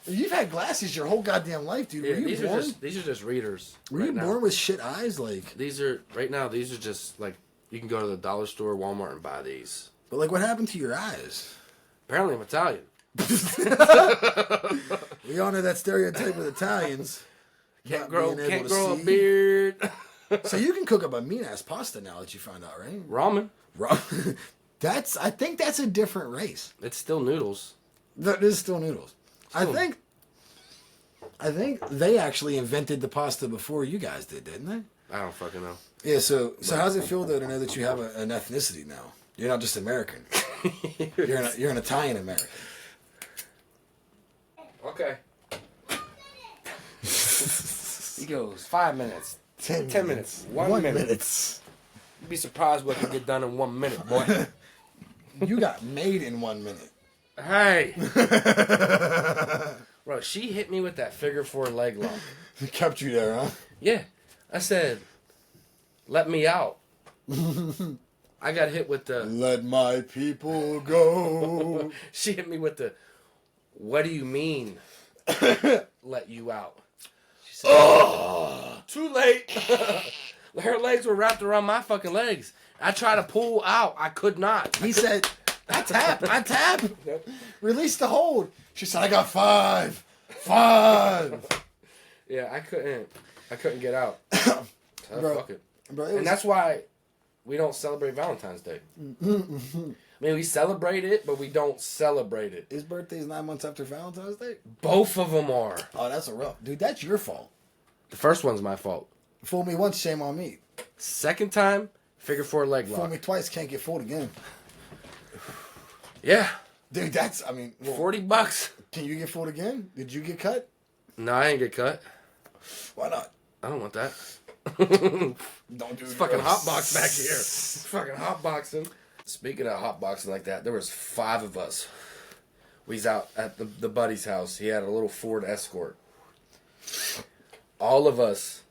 You've had glasses your whole goddamn life, dude. Yeah, Were you born? these are just readers. Were you right born now. with shit eyes? Like, These are just like you can go to the dollar store, Walmart, and buy these. but like, what happened to your eyes? Apparently, I'm Italian. We all know that stereotype with Italians. Can't Not grow being able to a see. beard. So you can cook up a mean ass pasta now that you found out, right? Ramen. I think that's a different race. It's still noodles. That is still noodles. I think they actually invented the pasta before you guys did, didn't they? I don't fucking know. Yeah. So how does it feel though to know that you have an ethnicity now? You're not just American. You're an Italian American. Okay. He goes 5 minutes. 10 minutes. 1 minute. You'd be surprised what can get done in 1 minute, boy. You got made in 1 minute. Hey. Bro, she hit me with that figure 4 leg lock. It kept you there, huh? Yeah. I said, let me out. I got hit with the... Let my people go. She hit me with the, what do you mean, let you out? She said, oh, too late. Her legs were wrapped around my fucking legs. I tried to pull out. I could not. He said, I tap. Release the hold. She said, I got 5. Yeah, I couldn't get out. So Bro, fuck it. Bro, And that's why we don't celebrate Valentine's Day. I mean, we celebrate it, but we don't celebrate it. his birthday's 9 months after Valentine's Day? Both of them are. Oh, that's a rough. Dude, that's your fault. The first one's my fault. Fool me once, shame on me. Second time, figure 4 leg Fool lock. me twice, can't get fooled again. Yeah, Dude, that's, I mean, well, $40. can you get fooled again? Did you get cut? No, I ain't get cut. Why not? I don't want that. Don't do It's fucking hotbox back here. It's fucking hotboxing. Speaking of hotboxing like that, there was 5 of us. We was out at the buddy's house. He had a little Ford Escort. All of us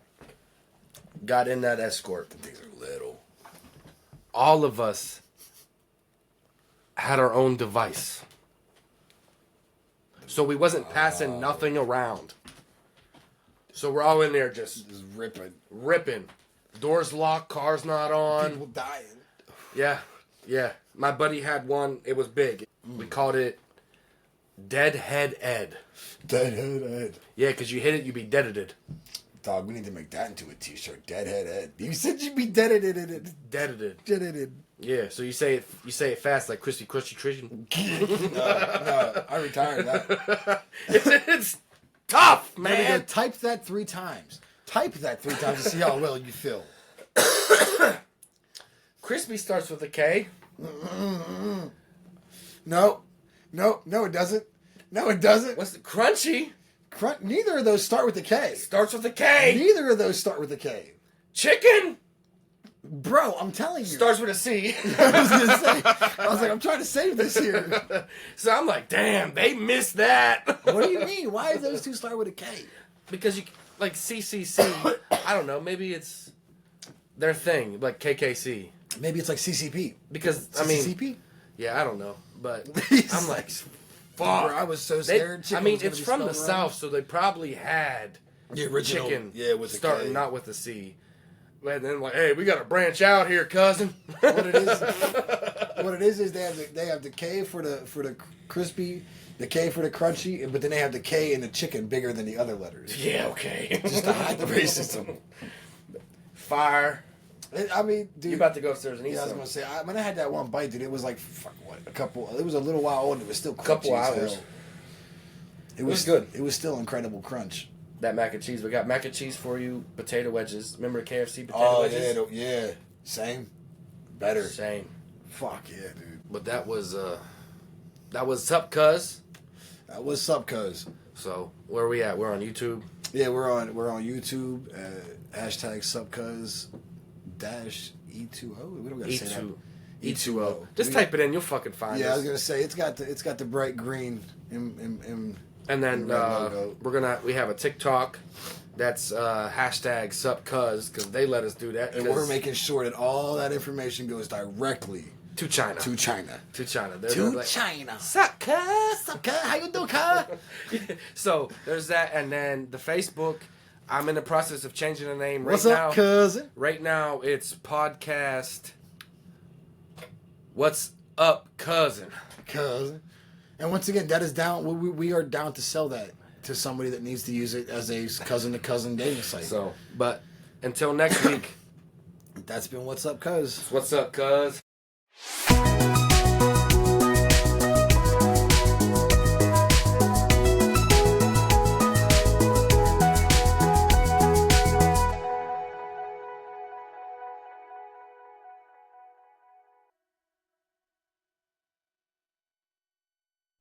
got in that Escort. Things are little. All of us had our own device. So we wasn't passing nothing around. So we're all in there just Just ripping. ripping. Doors locked, car's not on. People dying. Yeah. My buddy had one. It was big. We called it Deadhead Ed. Deadhead. Yeah, because you hit it, you'd be deaded. Dog, we need to make that into a t-shirt. Deadhead Ed. You said you'd be deaded. Deaded. Deaded. Yeah, so you say it fast like crispy Christian. No, I retired that. It's tough, There we go. man. Type that 3 times. Type that 3 times to see how well you feel. Crispy starts with a K. No, it doesn't. No, it doesn't. What's the crunchy? Neither of those start with a K. Starts with a K. Neither of those start with a K. Chicken Bro, I'm telling you. starts with a C. I was gonna say. I was like, I'm trying to save this here. So I'm like, damn, they missed that. What do you mean? Why do those 2 start with a K? Because you like CCC. I don't know. Maybe it's their thing, like KKC. Maybe it's like CCP. Because I mean, CCP? Yeah, I don't know, but He's I'm like, Bro, fuck. I was so They- scared. I chicken mean, was gonna it's be from the spelled wrong. south, so they probably had The original, chicken. yeah, with the starting K. not with the C. And then like, hey, we got to branch out here, cousin. What it is, what it is they have the K for the crispy, the K for the crunchy, but then they have the K in the chicken bigger than the other letters. Yeah, okay. Just to hide the racism. Fire. I mean, dude. You about to go upstairs and eat Yeah, I was some. gonna say. When I had that one bite, dude, it was like fuck what a couple. It was a little while old. And it was still crunchy Couple as hours. hell. It was good. It was still incredible crunch. That mac and cheese. We got mac and cheese for you. Potato wedges. Remember KFC potato Oh wedges? yeah, same, better. Same. Fuck yeah, dude. But that was Sup Cuz. What's up, cuz? So where are we at? We're on YouTube. Yeah, we're on YouTube. Hashtag subcuz dash E2O. We don't gotta say that. E2O. Just type it in. You'll fucking find Yeah, I us. was gonna say it's got the bright green in And then Red logo. we have a TikTok that's hashtag SupCuz because they let us do that. and 'cause- we're making sure that all that information goes directly to China. to China. To China. China. SupCuz. Sup, cuz? How you doing, cuz? So there's that, and then the Facebook. I'm in the process of changing the name right What's now. up, cousin? Right now it's podcast. What's up, cousin? Cousin. And once again, that is down. We are down to sell that to somebody that needs to use it as a cousin to cousin dating site. So, but until next week, That's been What's Up, cuz. what's up, cuz?